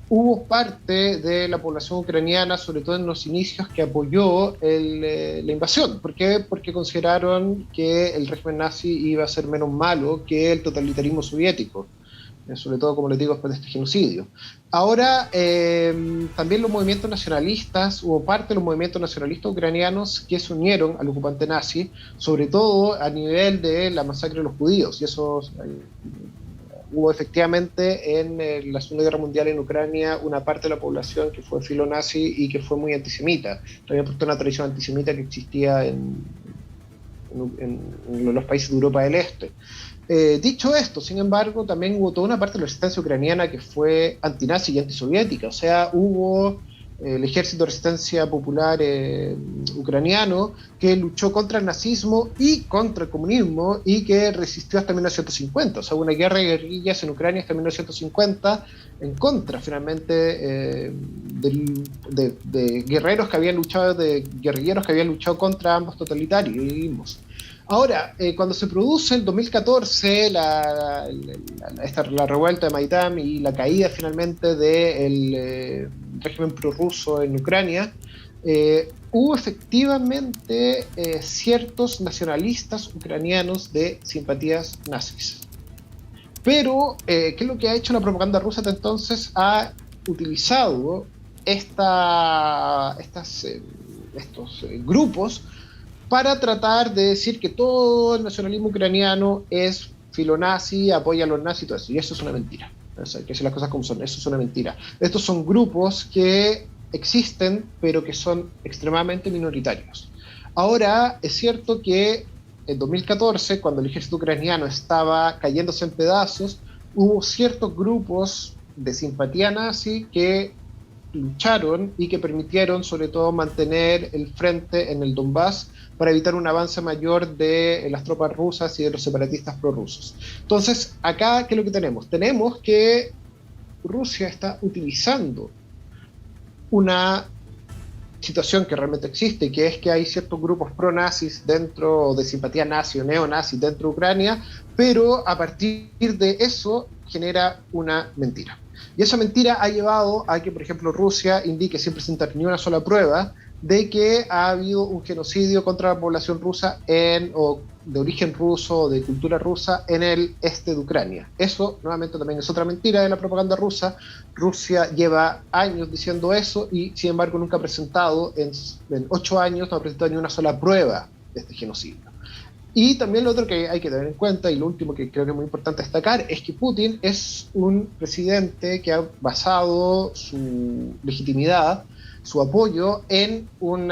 hubo parte de la población ucraniana, sobre todo en los inicios, que apoyó la invasión. ¿Por qué? Porque consideraron que el régimen nazi iba a ser menos malo que el totalitarismo soviético, sobre todo, como les digo, después de este genocidio. Ahora, también los movimientos nacionalistas, hubo parte de los movimientos nacionalistas ucranianos que se unieron al ocupante nazi, sobre todo a nivel de la masacre de los judíos, y eso... Hubo efectivamente en la Segunda Guerra Mundial en Ucrania una parte de la población que fue filonazi y que fue muy antisemita. También por una tradición antisemita que existía en los países de Europa del Este. Dicho esto, sin embargo, también hubo toda una parte de la resistencia ucraniana que fue antinazi y antisoviética. O sea, hubo el Ejército de Resistencia Popular ucraniano que luchó contra el nazismo y contra el comunismo y que resistió hasta 1950. O sea, hubo una guerra de guerrillas en Ucrania hasta 1950 en contra, finalmente, de guerreros que habían luchado, de guerrilleros que habían luchado contra ambos totalitarismos. Ahora, cuando se produce en 2014 la revuelta de Maidán y la caída finalmente del régimen prorruso en Ucrania, hubo efectivamente ciertos nacionalistas ucranianos de simpatías nazis. Pero, ¿qué es lo que ha hecho la propaganda rusa hasta entonces? Ha utilizado estos grupos para tratar de decir que todo el nacionalismo ucraniano es filonazi, apoya a los nazis y todo eso. Y eso es una mentira. O sea, hay que decir las cosas como son. Eso es una mentira. Estos son grupos que existen, pero que son extremadamente minoritarios. Ahora, es cierto que en 2014, cuando el ejército ucraniano estaba cayéndose en pedazos, hubo ciertos grupos de simpatía nazi que lucharon y que permitieron sobre todo mantener el frente en el Donbass para evitar un avance mayor de las tropas rusas y de los separatistas prorrusos. Entonces, acá, ¿qué es lo que tenemos? Tenemos que Rusia está utilizando una situación que realmente existe, que es que hay ciertos grupos pro-nazis dentro, o de simpatía nazi o neonazis dentro de Ucrania, pero a partir de eso genera una mentira. Y esa mentira ha llevado a que, por ejemplo, Rusia indique, sin presentar ni una sola prueba, de que ha habido un genocidio contra la población rusa o de origen ruso o de cultura rusa en el este de Ucrania. Eso, nuevamente, también es otra mentira de la propaganda rusa. Rusia lleva años diciendo eso y, sin embargo, nunca ha presentado, en 8 años, no ha presentado ni una sola prueba de este genocidio. Y también lo otro que hay que tener en cuenta, y lo último que creo que es muy importante destacar, es que Putin es un presidente que ha basado su legitimidad, su apoyo en un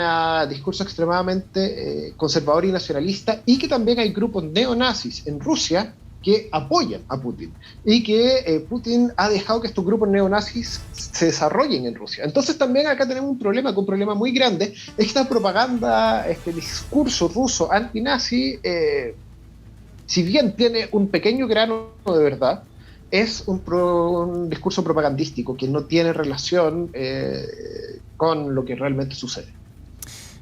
discurso extremadamente conservador y nacionalista, y que también hay grupos neonazis en Rusia que apoyan a Putin, y que Putin ha dejado que estos grupos neonazis se desarrollen en Rusia. Entonces también acá tenemos un problema muy grande. Esta propaganda, este discurso ruso antinazi, si bien tiene un pequeño grano de verdad, es un discurso propagandístico que no tiene relación con lo que realmente sucede.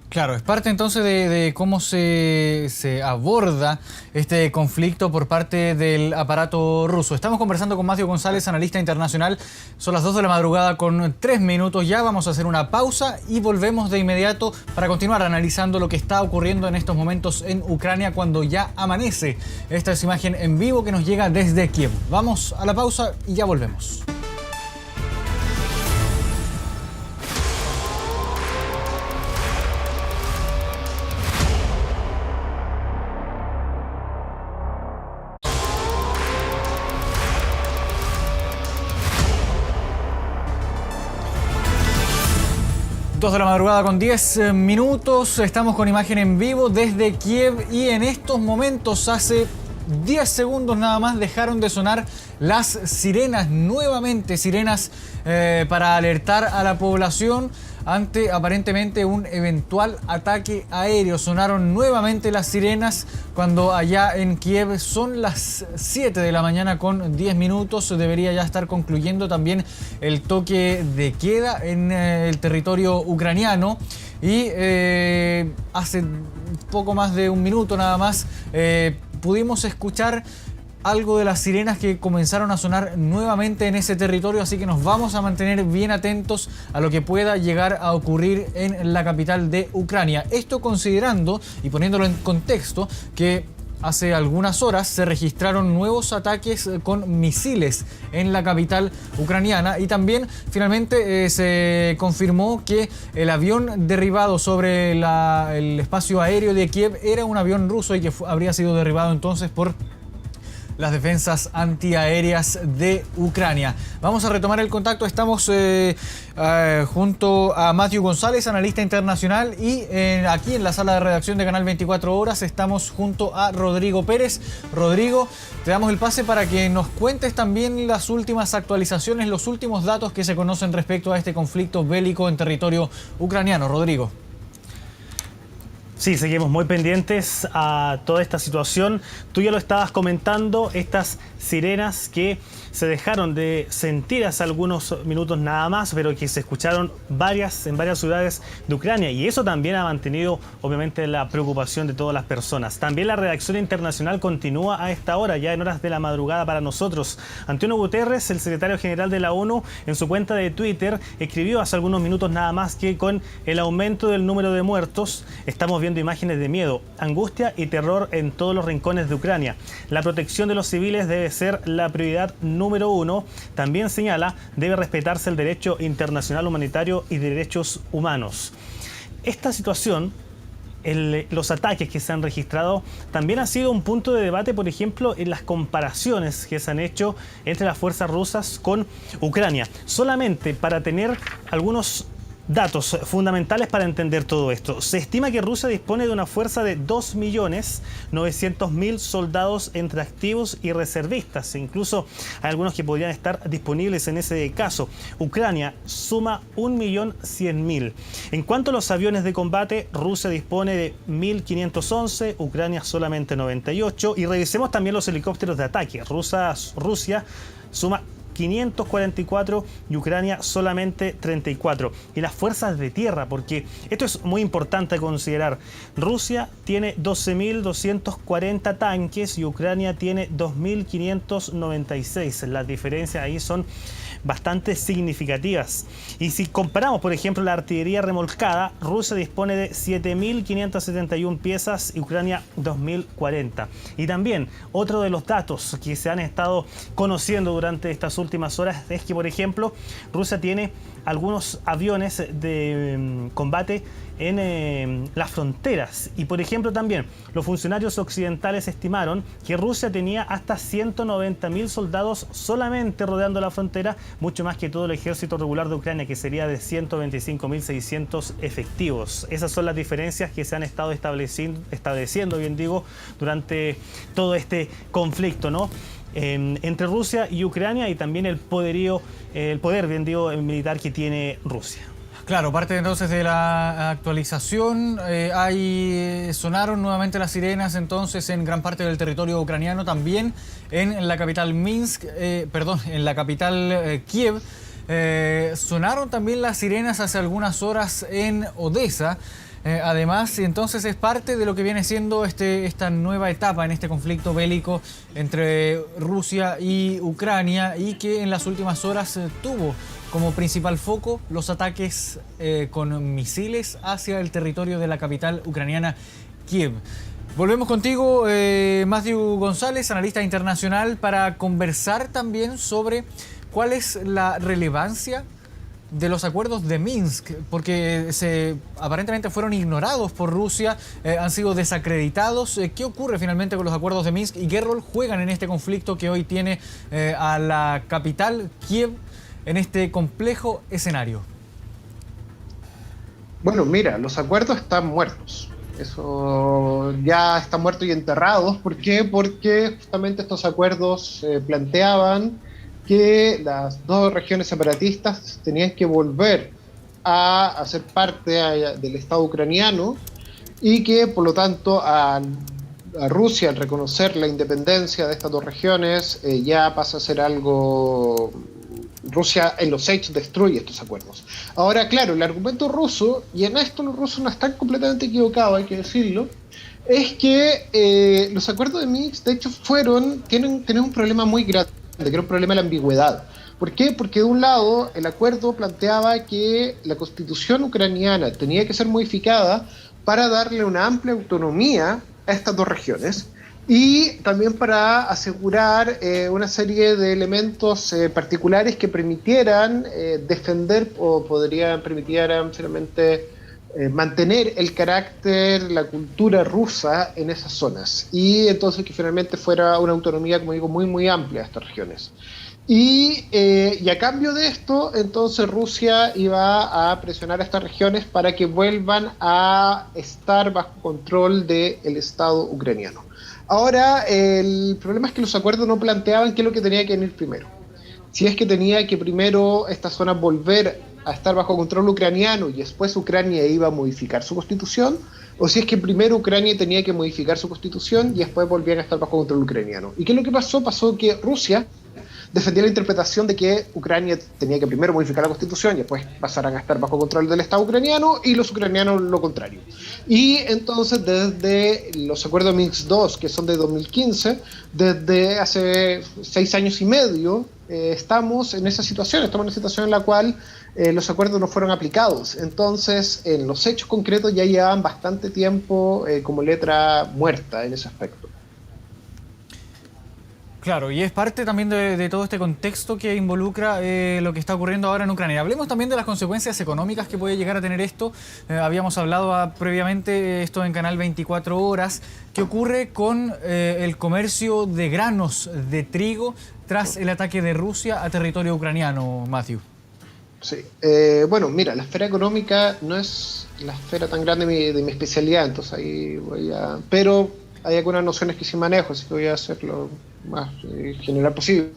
Claro, es parte entonces de cómo se aborda este conflicto por parte del aparato ruso. Estamos conversando con Matthew González, analista internacional. Son las 2 de la madrugada con 3 minutos. Ya vamos a hacer una pausa y volvemos de inmediato para continuar analizando lo que está ocurriendo en estos momentos en Ucrania cuando ya amanece. Esta es imagen en vivo que nos llega desde Kiev. Vamos a la pausa y ya volvemos. Dos de la madrugada con 10 minutos, estamos con imagen en vivo desde Kiev y en estos momentos, hace 10 segundos nada más, dejaron de sonar las sirenas, nuevamente sirenas para alertar a la población ante aparentemente un eventual ataque aéreo. Sonaron nuevamente las sirenas cuando allá en Kiev son las 7 de la mañana con 10 minutos. Debería ya estar concluyendo también el toque de queda en el territorio ucraniano. Y hace poco más de un minuto nada más pudimos escuchar algo de las sirenas que comenzaron a sonar nuevamente en ese territorio, así que nos vamos a mantener bien atentos a lo que pueda llegar a ocurrir en la capital de Ucrania. Esto considerando y poniéndolo en contexto que hace algunas horas se registraron nuevos ataques con misiles en la capital ucraniana y también finalmente se confirmó que el avión derribado sobre el espacio aéreo de Kiev era un avión ruso y que habría sido derribado entonces por las defensas antiaéreas de Ucrania. Vamos a retomar el contacto. Estamos junto a Matthew González, analista internacional, y aquí en la sala de redacción de Canal 24 Horas estamos junto a Rodrigo Pérez. Rodrigo, te damos el pase para que nos cuentes también las últimas actualizaciones, los últimos datos que se conocen respecto a este conflicto bélico en territorio ucraniano. Rodrigo. Sí, seguimos muy pendientes a toda esta situación. Tú ya lo estabas comentando, estas sirenas que se dejaron de sentir hace algunos minutos nada más, pero que se escucharon en varias ciudades de Ucrania. Y eso también ha mantenido, obviamente, la preocupación de todas las personas. También la redacción internacional continúa a esta hora, ya en horas de la madrugada para nosotros. Antonio Guterres, el secretario general de la ONU, en su cuenta de Twitter, escribió hace algunos minutos nada más que con el aumento del número de muertos, estamos viendo imágenes de miedo, angustia y terror en todos los rincones de Ucrania. La protección de los civiles debe ser la prioridad número 1. También señala, debe respetarse el derecho internacional humanitario y derechos humanos. Esta situación, los ataques que se han registrado, también ha sido un punto de debate, por ejemplo, en las comparaciones que se han hecho entre las fuerzas rusas con Ucrania. Solamente para tener algunos datos fundamentales para entender todo esto. Se estima que Rusia dispone de una fuerza de 2.900.000 soldados entre activos y reservistas. Incluso hay algunos que podrían estar disponibles en ese caso. Ucrania suma 1.100.000. En cuanto a los aviones de combate, Rusia dispone de 1.511, Ucrania solamente 98. Y revisemos también los helicópteros de ataque. Rusia suma 544 y Ucrania solamente 34. Y las fuerzas de tierra, porque esto es muy importante considerar. Rusia tiene 12.240 tanques y Ucrania tiene 2.596. Las diferencias ahí son bastante significativas. Y si comparamos, por ejemplo, la artillería remolcada, Rusia dispone de 7.571 piezas y Ucrania 2.040. Y también otro de los datos que se han estado conociendo durante estas últimas horas es que, por ejemplo, Rusia tiene algunos aviones de combate en las fronteras. Y, por ejemplo, también los funcionarios occidentales estimaron que Rusia tenía hasta 190.000 soldados solamente rodeando la frontera, mucho más que todo el ejército regular de Ucrania, que sería de 125.600 efectivos. Esas son las diferencias que se han estado estableciendo, bien digo, durante todo este conflicto, ¿no? Entre Rusia y Ucrania, y también el poder, bien digo, militar que tiene Rusia. Claro, parte entonces de la actualización, sonaron nuevamente las sirenas entonces en gran parte del territorio ucraniano, también en la capital en la capital Kiev. Sonaron también las sirenas hace algunas horas en Odessa. Además, entonces es parte de lo que viene siendo esta nueva etapa en este conflicto bélico entre Rusia y Ucrania, y que en las últimas horas tuvo como principal foco los ataques con misiles hacia el territorio de la capital ucraniana, Kiev. Volvemos contigo, Matthew González, analista internacional, para conversar también sobre cuál es la relevancia de los acuerdos de Minsk, porque aparentemente fueron ignorados por Rusia, han sido desacreditados. ¿Qué ocurre finalmente con los acuerdos de Minsk y qué rol juegan en este conflicto que hoy tiene a la capital, Kiev, en este complejo escenario? Bueno, mira, los acuerdos están muertos. Eso ya está muerto y enterrados. ¿Por qué? Porque justamente estos acuerdos planteaban que las dos regiones separatistas tenían que volver a hacer parte del Estado ucraniano, y que por lo tanto a Rusia, al reconocer la independencia de estas dos regiones, ya pasa a ser algo... Rusia en los hechos destruye estos acuerdos. Ahora, claro, el argumento ruso, y en esto los rusos no están completamente equivocados, hay que decirlo, es que los acuerdos de Minsk, de hecho, tienen un problema muy grande, que era un problema de la ambigüedad. ¿Por qué? Porque de un lado el acuerdo planteaba que la constitución ucraniana tenía que ser modificada para darle una amplia autonomía a estas dos regiones, y también para asegurar una serie de elementos particulares que permitieran defender o permitieran finalmente mantener el carácter, la cultura rusa en esas zonas, y entonces que finalmente fuera una autonomía, como digo, muy muy amplia de estas regiones. Y a cambio de esto, entonces Rusia iba a presionar a estas regiones para que vuelvan a estar bajo control del Estado ucraniano. Ahora, el problema es que los acuerdos no planteaban qué es lo que tenía que venir primero. Si es que tenía que primero esta zona volver a estar bajo control ucraniano y después Ucrania iba a modificar su constitución, o si es que primero Ucrania tenía que modificar su constitución y después volvían a estar bajo control ucraniano. ¿Y qué es lo que pasó? Pasó que Rusia defendía la interpretación de que Ucrania tenía que primero modificar la constitución y después pasaran a estar bajo control del Estado ucraniano, y los ucranianos lo contrario. Y entonces desde los acuerdos Minsk II, que son de 2015, desde hace 6 años y medio, estamos en esa situación en la cual los acuerdos no fueron aplicados. Entonces, en los hechos concretos ya llevaban bastante tiempo como letra muerta en ese aspecto. Claro, y es parte también de todo este contexto que involucra lo que está ocurriendo ahora en Ucrania. Hablemos también de las consecuencias económicas que puede llegar a tener esto. Habíamos hablado previamente esto en Canal 24 Horas. ¿Qué ocurre con el comercio de granos de trigo tras el ataque de Rusia a territorio ucraniano, Matthew? Sí, bueno, mira, la esfera económica no es la esfera tan grande de mi especialidad, entonces ahí voy a... Pero hay algunas nociones que sí manejo, así que voy a hacerlo más general posible.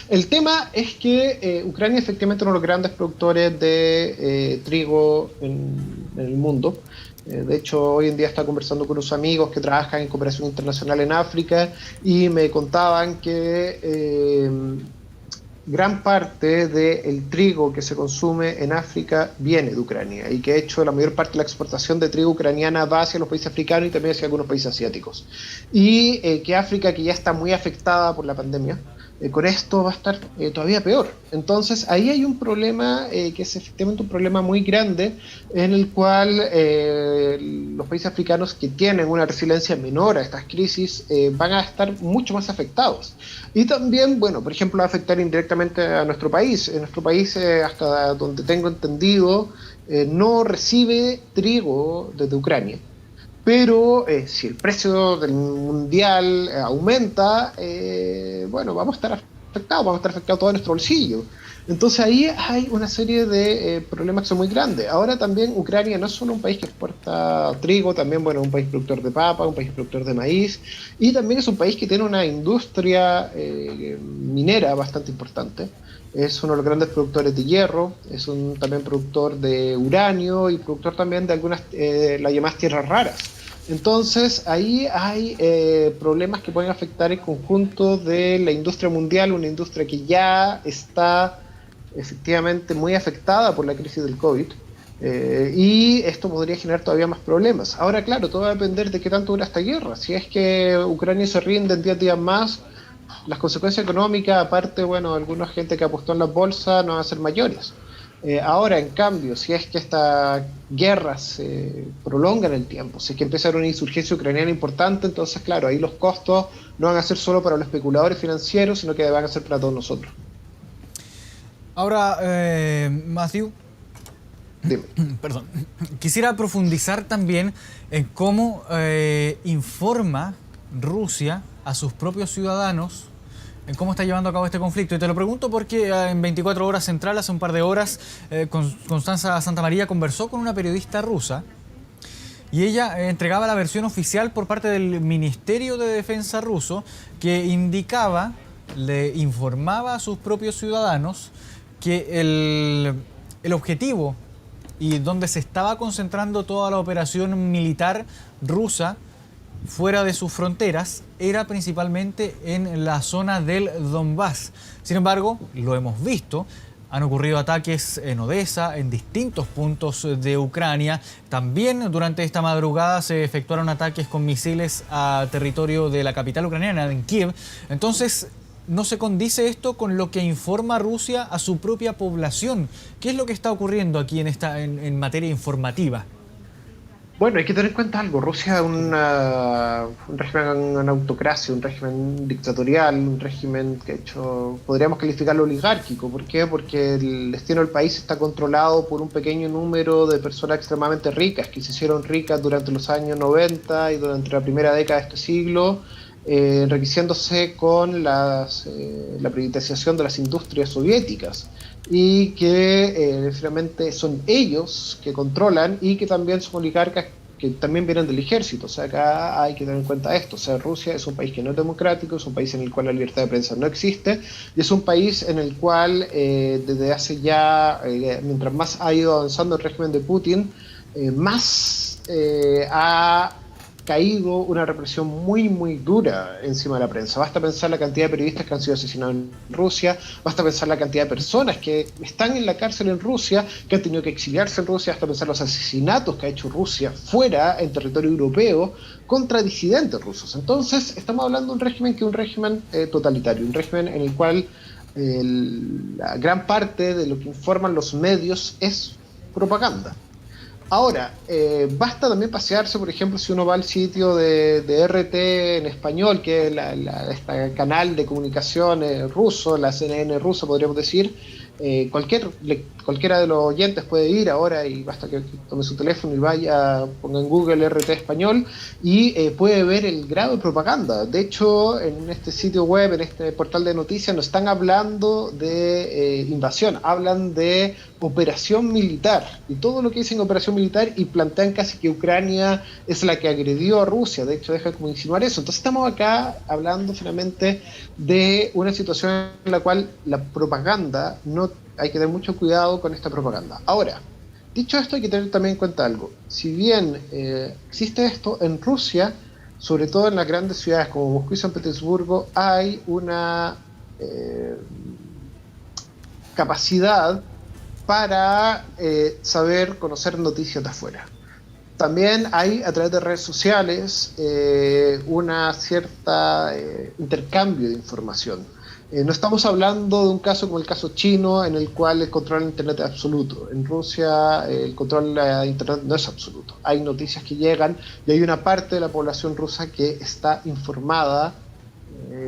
El tema es que Ucrania efectivamente es uno de los grandes productores de trigo en el mundo. De hecho, hoy en día estaba conversando con unos amigos que trabajan en cooperación internacional en África y me contaban que gran parte del trigo que se consume en África viene de Ucrania y que de hecho la mayor parte de la exportación de trigo ucraniana va hacia los países africanos y también hacia algunos países asiáticos. Y que África, que ya está muy afectada por la pandemia, con esto va a estar todavía peor. Entonces ahí hay un problema que es efectivamente un problema muy grande en el cual los países africanos que tienen una resiliencia menor a estas crisis van a estar mucho más afectados. Y también, bueno, por ejemplo, va a afectar indirectamente a nuestro país. En nuestro país, hasta donde tengo entendido, no recibe trigo desde Ucrania. Pero si el precio del mundial aumenta, bueno, vamos a estar afectados todo nuestro bolsillo. Entonces ahí hay una serie de problemas que son muy grandes. Ahora también Ucrania no es solo un país que exporta trigo, también, bueno, un país productor de papa, un país productor de maíz, y también es un país que tiene una industria minera bastante importante. Es uno de los grandes productores de hierro, es también productor de uranio y productor también de algunas, las llamadas tierras raras. Entonces ahí hay problemas que pueden afectar el conjunto de la industria mundial, una industria que ya está efectivamente muy afectada por la crisis del COVID, y esto podría generar todavía más problemas. Ahora, claro, todo va a depender de qué tanto dura esta guerra. Si es que Ucrania se rinde en 10 días más, las consecuencias económicas, aparte, bueno, alguna gente que apostó en las bolsas, no van a ser mayores. Ahora, en cambio, si es que esta guerra se prolonga en el tiempo, si es que empieza a haber una insurgencia ucraniana importante, entonces, claro, ahí los costos no van a ser solo para los especuladores financieros, sino que van a ser para todos nosotros. Ahora, Matthew, Dime. perdón, quisiera profundizar también en cómo informa Rusia a sus propios ciudadanos en cómo está llevando a cabo este conflicto. Y te lo pregunto porque en 24 horas central, hace un par de horas, Constanza Santamaría conversó con una periodista rusa y ella entregaba la versión oficial por parte del Ministerio de Defensa ruso, que le informaba a sus propios ciudadanos que el objetivo y donde se estaba concentrando toda la operación militar rusa fuera de sus fronteras era principalmente en la zona del Donbass. Sin embargo, lo hemos visto, han ocurrido ataques en Odessa, en distintos puntos de Ucrania. También durante esta madrugada se efectuaron ataques con misiles a territorio de la capital ucraniana, en Kiev. Entonces, ¿no se condice esto con lo que informa Rusia a su propia población? ¿Qué es lo que está ocurriendo aquí en materia informativa? Bueno, hay que tener en cuenta algo. Rusia es un régimen, una autocracia, un régimen dictatorial, un régimen que, de hecho, podríamos calificarlo oligárquico. ¿Por qué? Porque el destino del país está controlado por un pequeño número de personas extremadamente ricas, que se hicieron ricas durante los años 90 y durante la primera década de este siglo, enriqueciéndose con la privatización de las industrias soviéticas, y que finalmente son ellos que controlan y que también son oligarcas que también vienen del ejército. O sea, acá hay que tener en cuenta esto. O sea, Rusia es un país que no es democrático, es un país en el cual la libertad de prensa no existe, y es un país en el cual desde hace ya, mientras más ha ido avanzando el régimen de Putin, más ha caído una represión muy, muy dura encima de la prensa. Basta pensar la cantidad de periodistas que han sido asesinados en Rusia, basta pensar la cantidad de personas que están en la cárcel en Rusia, que han tenido que exiliarse en Rusia, hasta pensar los asesinatos que ha hecho Rusia fuera, en territorio europeo, contra disidentes rusos. Entonces, estamos hablando de un régimen que es un régimen totalitario, un régimen en el cual la gran parte de lo que informan los medios es propaganda. Ahora, basta también pasearse, por ejemplo, si uno va al sitio de RT en español, que es este canal de comunicación ruso, la CNN rusa, podríamos decir. Cualquiera de los oyentes puede ir ahora y basta que tome su teléfono y vaya, ponga en Google RT español y puede ver el grado de propaganda. De hecho, en este sitio web, en este portal de noticias, no están hablando de invasión, hablan de operación militar, y todo lo que dicen operación militar, y plantean casi que Ucrania es la que agredió a Rusia. De hecho, deja como insinuar eso. Entonces estamos acá hablando finalmente de una situación en la cual la propaganda no hay que tener mucho cuidado con esta propaganda. Ahora, dicho esto, hay que tener también en cuenta algo. Si bien existe esto, en Rusia, sobre todo en las grandes ciudades como Moscú y San Petersburgo, hay una capacidad para conocer noticias de afuera. También hay, a través de redes sociales, una cierta intercambio de información. No estamos hablando de un caso como el caso chino, en el cual el control de Internet es absoluto. En Rusia el control de Internet no es absoluto. Hay noticias que llegan y hay una parte de la población rusa que está informada,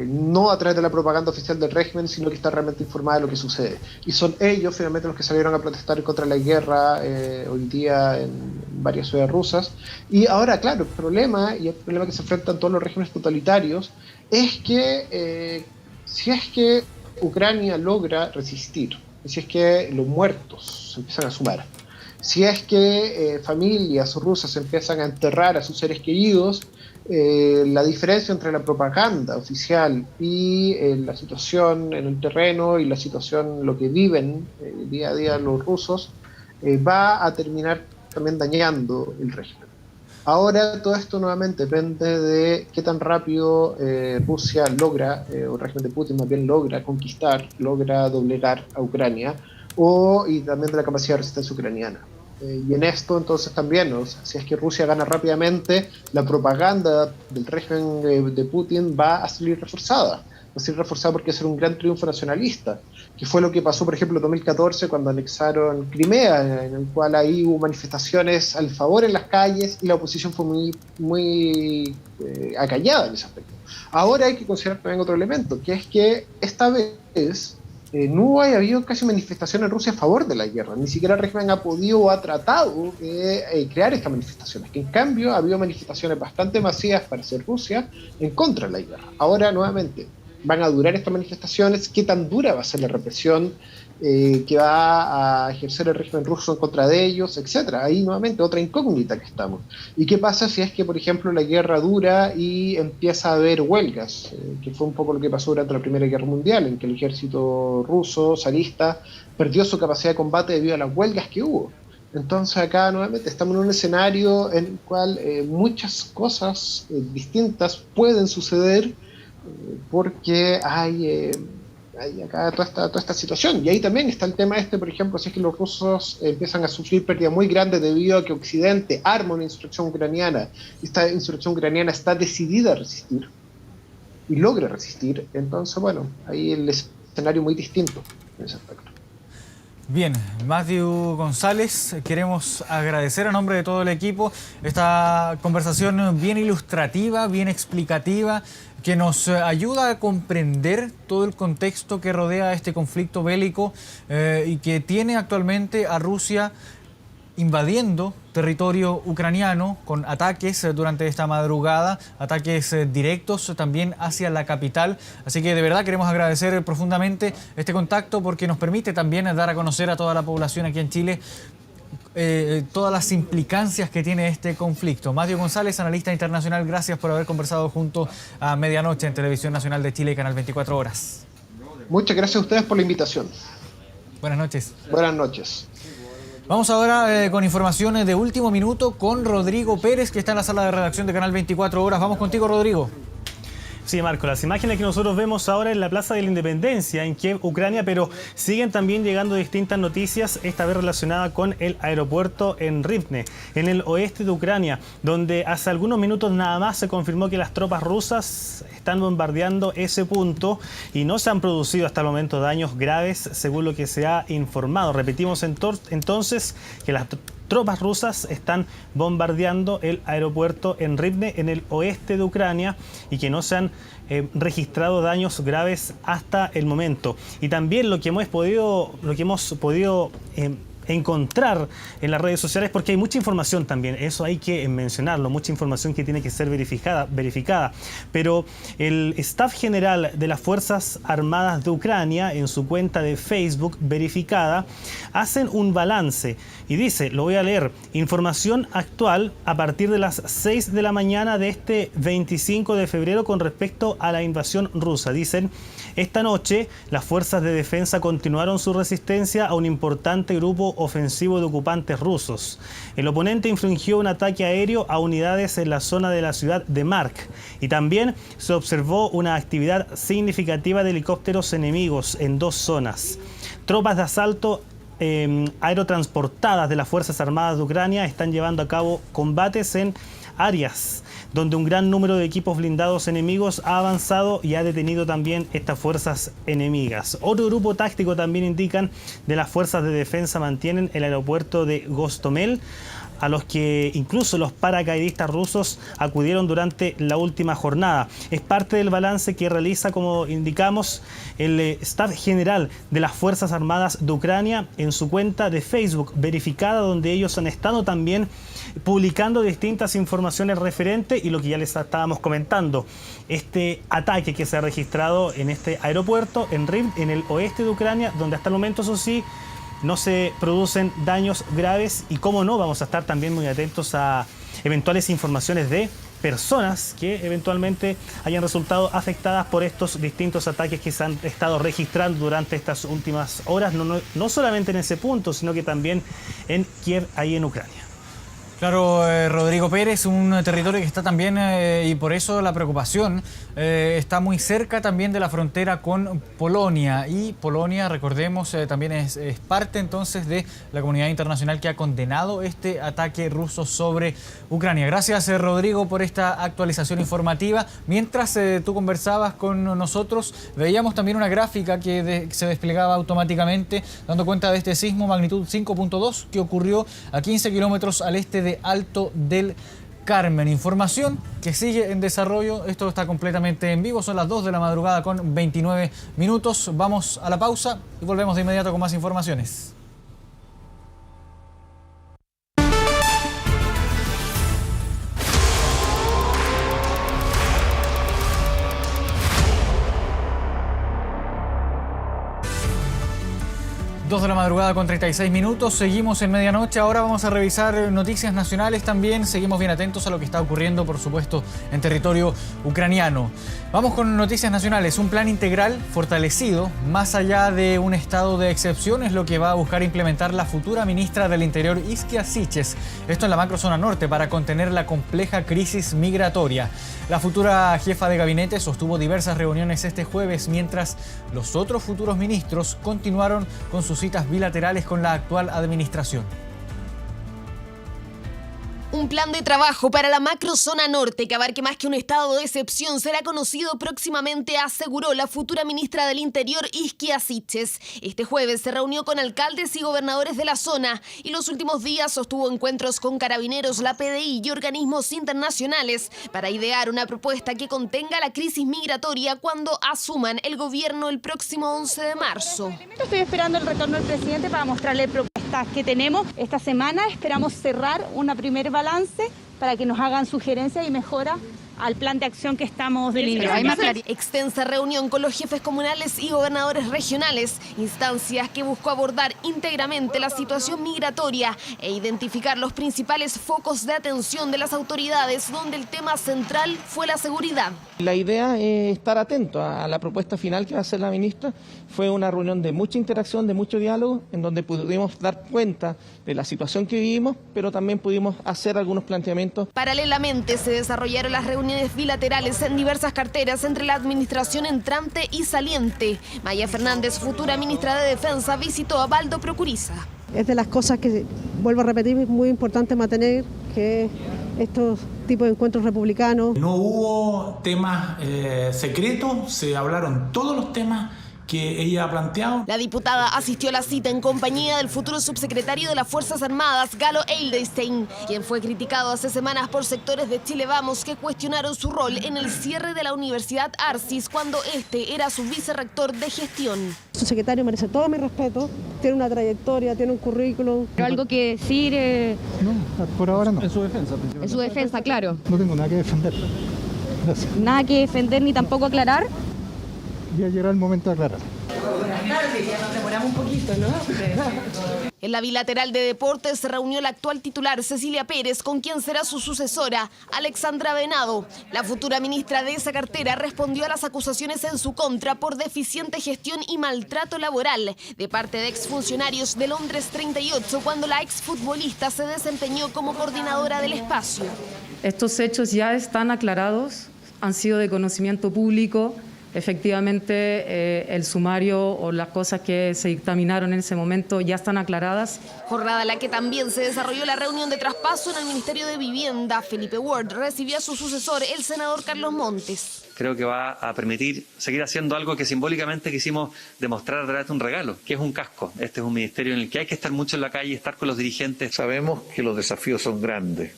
no a través de la propaganda oficial del régimen, sino que está realmente informada de lo que sucede. Y son ellos finalmente los que salieron a protestar contra la guerra hoy día en varias ciudades rusas. Y ahora, claro, el problema que se enfrentan todos los regímenes totalitarios es que si es que Ucrania logra resistir, si es que los muertos se empiezan a sumar, si es que familias rusas empiezan a enterrar a sus seres queridos, la diferencia entre la propaganda oficial y la situación en el terreno y la situación, lo que viven día a día los rusos, va a terminar también dañando el régimen. Ahora todo esto nuevamente depende de qué tan rápido Rusia logra, o el régimen de Putin más bien logra conquistar, logra doblegar a Ucrania, y también de la capacidad de resistencia ucraniana. Y en esto entonces también, si es que Rusia gana rápidamente, la propaganda del régimen de Putin va a salir reforzada. Va a ser reforzada porque va a ser un gran triunfo nacionalista, que fue lo que pasó, por ejemplo, en 2014 cuando anexaron Crimea, en el cual ahí hubo manifestaciones al favor en las calles y la oposición fue muy acallada en ese aspecto. Ahora hay que considerar también otro elemento, que es que esta vez no ha habido casi manifestación en Rusia a favor de la guerra, ni siquiera el régimen ha podido o ha tratado de crear estas manifestaciones, que en cambio ha habido manifestaciones bastante masivas para hacer Rusia en contra de la guerra. Ahora nuevamente, ¿van a durar estas manifestaciones? ¿Qué tan dura va a ser la represión que va a ejercer el régimen ruso en contra de ellos, etcétera? Ahí nuevamente otra incógnita que estamos. ¿Y qué pasa si es que, por ejemplo, la guerra dura y empieza a haber huelgas? Que fue un poco lo que pasó durante la Primera Guerra Mundial, en que el ejército ruso, zarista, perdió su capacidad de combate debido a las huelgas que hubo. Entonces acá nuevamente estamos en un escenario en el cual muchas cosas distintas pueden suceder, porque hay acá toda esta situación. Y ahí también está el tema por ejemplo, si es que los rusos empiezan a sufrir pérdidas muy grandes debido a que Occidente arma una insurrección ucraniana, esta insurrección ucraniana está decidida a resistir y logra resistir, entonces bueno, ahí el escenario muy distinto en ese aspecto. Bien, Matthew González, queremos agradecer a nombre de todo el equipo esta conversación bien ilustrativa, bien explicativa, que nos ayuda a comprender todo el contexto que rodea este conflicto bélico y que tiene actualmente a Rusia invadiendo territorio ucraniano con ataques durante esta madrugada, ataques directos también hacia la capital. Así que de verdad queremos agradecer profundamente este contacto porque nos permite también dar a conocer a toda la población aquí en Chile todas las implicancias que tiene este conflicto. Matthew González, analista internacional, gracias por haber conversado junto a Medianoche en Televisión Nacional de Chile y Canal 24 Horas. Muchas gracias a ustedes por la invitación. Buenas noches. Buenas noches. Vamos ahora con informaciones de último minuto con Rodrigo Pérez, que está en la sala de redacción de Canal 24 Horas. Vamos contigo, Rodrigo. Sí, Marco, las imágenes que nosotros vemos ahora en la Plaza de la Independencia, en Kiev, Ucrania, pero siguen también llegando distintas noticias, esta vez relacionada con el aeropuerto en Rivne, en el oeste de Ucrania, donde hace algunos minutos nada más se confirmó que las tropas rusas están bombardeando ese punto y no se han producido hasta el momento daños graves, según lo que se ha informado. Repetimos entonces que las tropas rusas están bombardeando el aeropuerto en Rivne, en el oeste de Ucrania, y que no se han registrado daños graves hasta el momento. Y también lo que hemos podido encontrar en las redes sociales, porque hay mucha información también, eso hay que mencionarlo, mucha información que tiene que ser verificada, pero el staff general de las Fuerzas Armadas de Ucrania, en su cuenta de Facebook verificada, hacen un balance y dice, lo voy a leer: información actual a partir de las 6 de la mañana de este 25 de febrero con respecto a la invasión rusa. Dicen, esta noche las fuerzas de defensa continuaron su resistencia a un importante grupo grupo ofensivo de ocupantes rusos. El oponente infligió un ataque aéreo a unidades en la zona de la ciudad de Mark y también se observó una actividad significativa de helicópteros enemigos en 2 zonas. Tropas de asalto aerotransportadas de las Fuerzas Armadas de Ucrania están llevando a cabo combates en áreas donde un gran número de equipos blindados enemigos ha avanzado y ha detenido también estas fuerzas enemigas. Otro grupo táctico también indican de las fuerzas de defensa mantienen el aeropuerto de Gostomel, a los que incluso los paracaidistas rusos acudieron durante la última jornada. Es parte del balance que realiza, como indicamos, el Staff General de las Fuerzas Armadas de Ucrania en su cuenta de Facebook verificada, donde ellos han estado también publicando distintas informaciones referentes y lo que ya les estábamos comentando. Este ataque que se ha registrado en este aeropuerto, en Rivne, en el oeste de Ucrania, donde hasta el momento, eso sí, no se producen daños graves y, como no, vamos a estar también muy atentos a eventuales informaciones de personas que eventualmente hayan resultado afectadas por estos distintos ataques que se han estado registrando durante estas últimas horas, no solamente en ese punto, sino que también en Kiev, ahí en Ucrania. Claro, Rodrigo Pérez, un territorio que está también, y por eso la preocupación, está muy cerca también de la frontera con Polonia. Y Polonia, recordemos, también es parte entonces de la comunidad internacional que ha condenado este ataque ruso sobre Ucrania. Gracias, Rodrigo, por esta actualización informativa. Mientras tú conversabas con nosotros, veíamos también una gráfica que se desplegaba automáticamente, dando cuenta de este sismo magnitud 5.2 que ocurrió a 15 kilómetros al este de Alto del Carmen. Información que sigue en desarrollo. Esto está completamente en vivo. Son las 2 de la madrugada con 29 minutos. Vamos a la pausa y volvemos de inmediato con más informaciones. Dos de la madrugada con 36 minutos, seguimos en medianoche, ahora vamos a revisar noticias nacionales también, seguimos bien atentos a lo que está ocurriendo, por supuesto, en territorio ucraniano. Vamos con noticias nacionales, un plan integral fortalecido, más allá de un estado de excepción, es lo que va a buscar implementar la futura ministra del Interior, Isquia Siches, esto en la macrozona norte, para contener la compleja crisis migratoria. La futura jefa de gabinete sostuvo diversas reuniones este jueves, mientras los otros futuros ministros continuaron con sus citas bilaterales con la actual administración. Un plan de trabajo para la macrozona norte que abarque más que un estado de excepción será conocido próximamente, aseguró la futura ministra del Interior, Isquia Siches. Este jueves se reunió con alcaldes y gobernadores de la zona y los últimos días sostuvo encuentros con carabineros, la PDI y organismos internacionales para idear una propuesta que contenga la crisis migratoria cuando asuman el gobierno el próximo 11 de marzo. Estoy esperando el retorno del presidente para mostrarle propuestas que tenemos. Esta semana esperamos cerrar una primer balance para que nos hagan sugerencias y mejoras al plan de acción que estamos delineando. Extensa reunión con los jefes comunales y gobernadores regionales, instancias que buscó abordar íntegramente la situación migratoria e identificar los principales focos de atención de las autoridades, donde el tema central fue la seguridad. La idea es estar atento a la propuesta final que va a hacer la ministra. Fue una reunión de mucha interacción, de mucho diálogo, en donde pudimos dar cuenta de la situación que vivimos, pero también pudimos hacer algunos planteamientos. Paralelamente se desarrollaron las reuniones bilaterales en diversas carteras entre la administración entrante y saliente. Maya Fernández, futura ministra de Defensa, visitó a Baldo Procuriza. Es de las cosas que, vuelvo a repetir, es muy importante mantener, que estos tipos de encuentros republicanos. No hubo temas secretos, se hablaron todos los temas que ella ha planteado. La diputada asistió a la cita en compañía del futuro subsecretario de las Fuerzas Armadas, Galo Edelstein, quien fue criticado hace semanas por sectores de Chile Vamos que cuestionaron su rol en el cierre de la Universidad Arcis cuando este era su vicerrector de gestión. Su secretario merece todo mi respeto, tiene una trayectoria, tiene un currículum. ¿Pero algo que decir? No, por ahora no. En su defensa. En su defensa, claro. No tengo nada que defender. Gracias. Nada que defender ni tampoco aclarar. Ya llegará el momento de aclarar. demoramos un poquito, ¿no? En la bilateral de deportes se reunió la actual titular Cecilia Pérez, con quien será su sucesora, Alexandra Venado. La futura ministra de esa cartera respondió a las acusaciones en su contra por deficiente gestión y maltrato laboral de parte de exfuncionarios de Londres 38, cuando la exfutbolista se desempeñó como coordinadora del espacio. Estos hechos ya están aclarados, han sido de conocimiento público. Efectivamente, el sumario o las cosas que se dictaminaron en ese momento ya están aclaradas. Jornada en la que también se desarrolló la reunión de traspaso en el Ministerio de Vivienda. Felipe Ward recibió a su sucesor, el senador Carlos Montes. Creo que va a permitir seguir haciendo algo que simbólicamente quisimos demostrar a través de un regalo, que es un casco. Este es un ministerio en el que hay que estar mucho en la calle, estar con los dirigentes. Sabemos que los desafíos son grandes.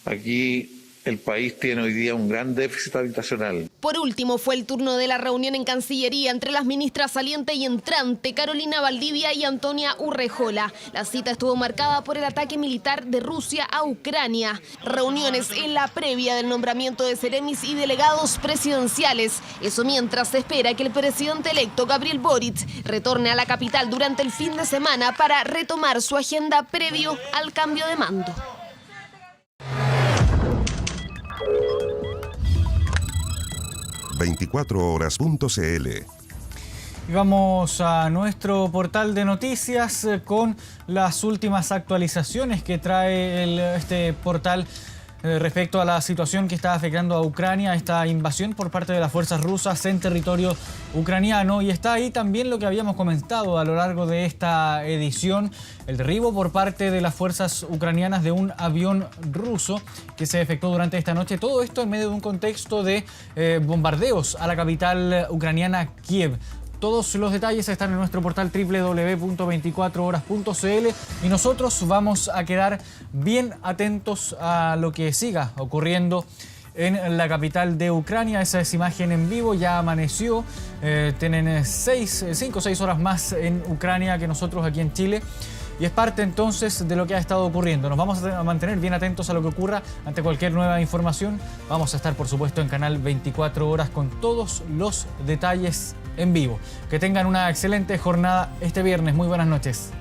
Aquí el país tiene hoy día un gran déficit habitacional. Por último, fue el turno de la reunión en Cancillería entre las ministras saliente y entrante, Carolina Valdivia y Antonia Urrejola. La cita estuvo marcada por el ataque militar de Rusia a Ucrania. Reuniones en la previa del nombramiento de seremis y delegados presidenciales. Eso mientras se espera que el presidente electo Gabriel Boric retorne a la capital durante el fin de semana para retomar su agenda previo al cambio de mando. ...24horas.cl. Y vamos a nuestro portal de noticias con las últimas actualizaciones que trae este portal respecto a la situación que está afectando a Ucrania, esta invasión por parte de las fuerzas rusas en territorio ucraniano. Y está ahí también lo que habíamos comentado a lo largo de esta edición, el derribo por parte de las fuerzas ucranianas de un avión ruso que se efectuó durante esta noche. Todo esto en medio de un contexto de bombardeos a la capital ucraniana, Kiev. Todos los detalles están en nuestro portal www.24horas.cl y nosotros vamos a quedar bien atentos a lo que siga ocurriendo en la capital de Ucrania. Esa es imagen en vivo, ya amaneció. Tienen 5 o 6 horas más en Ucrania que nosotros aquí en Chile. Y es parte entonces de lo que ha estado ocurriendo. Nos vamos a mantener bien atentos a lo que ocurra ante cualquier nueva información. Vamos a estar, por supuesto, en Canal 24 Horas con todos los detalles en vivo. Que tengan una excelente jornada este viernes. Muy buenas noches.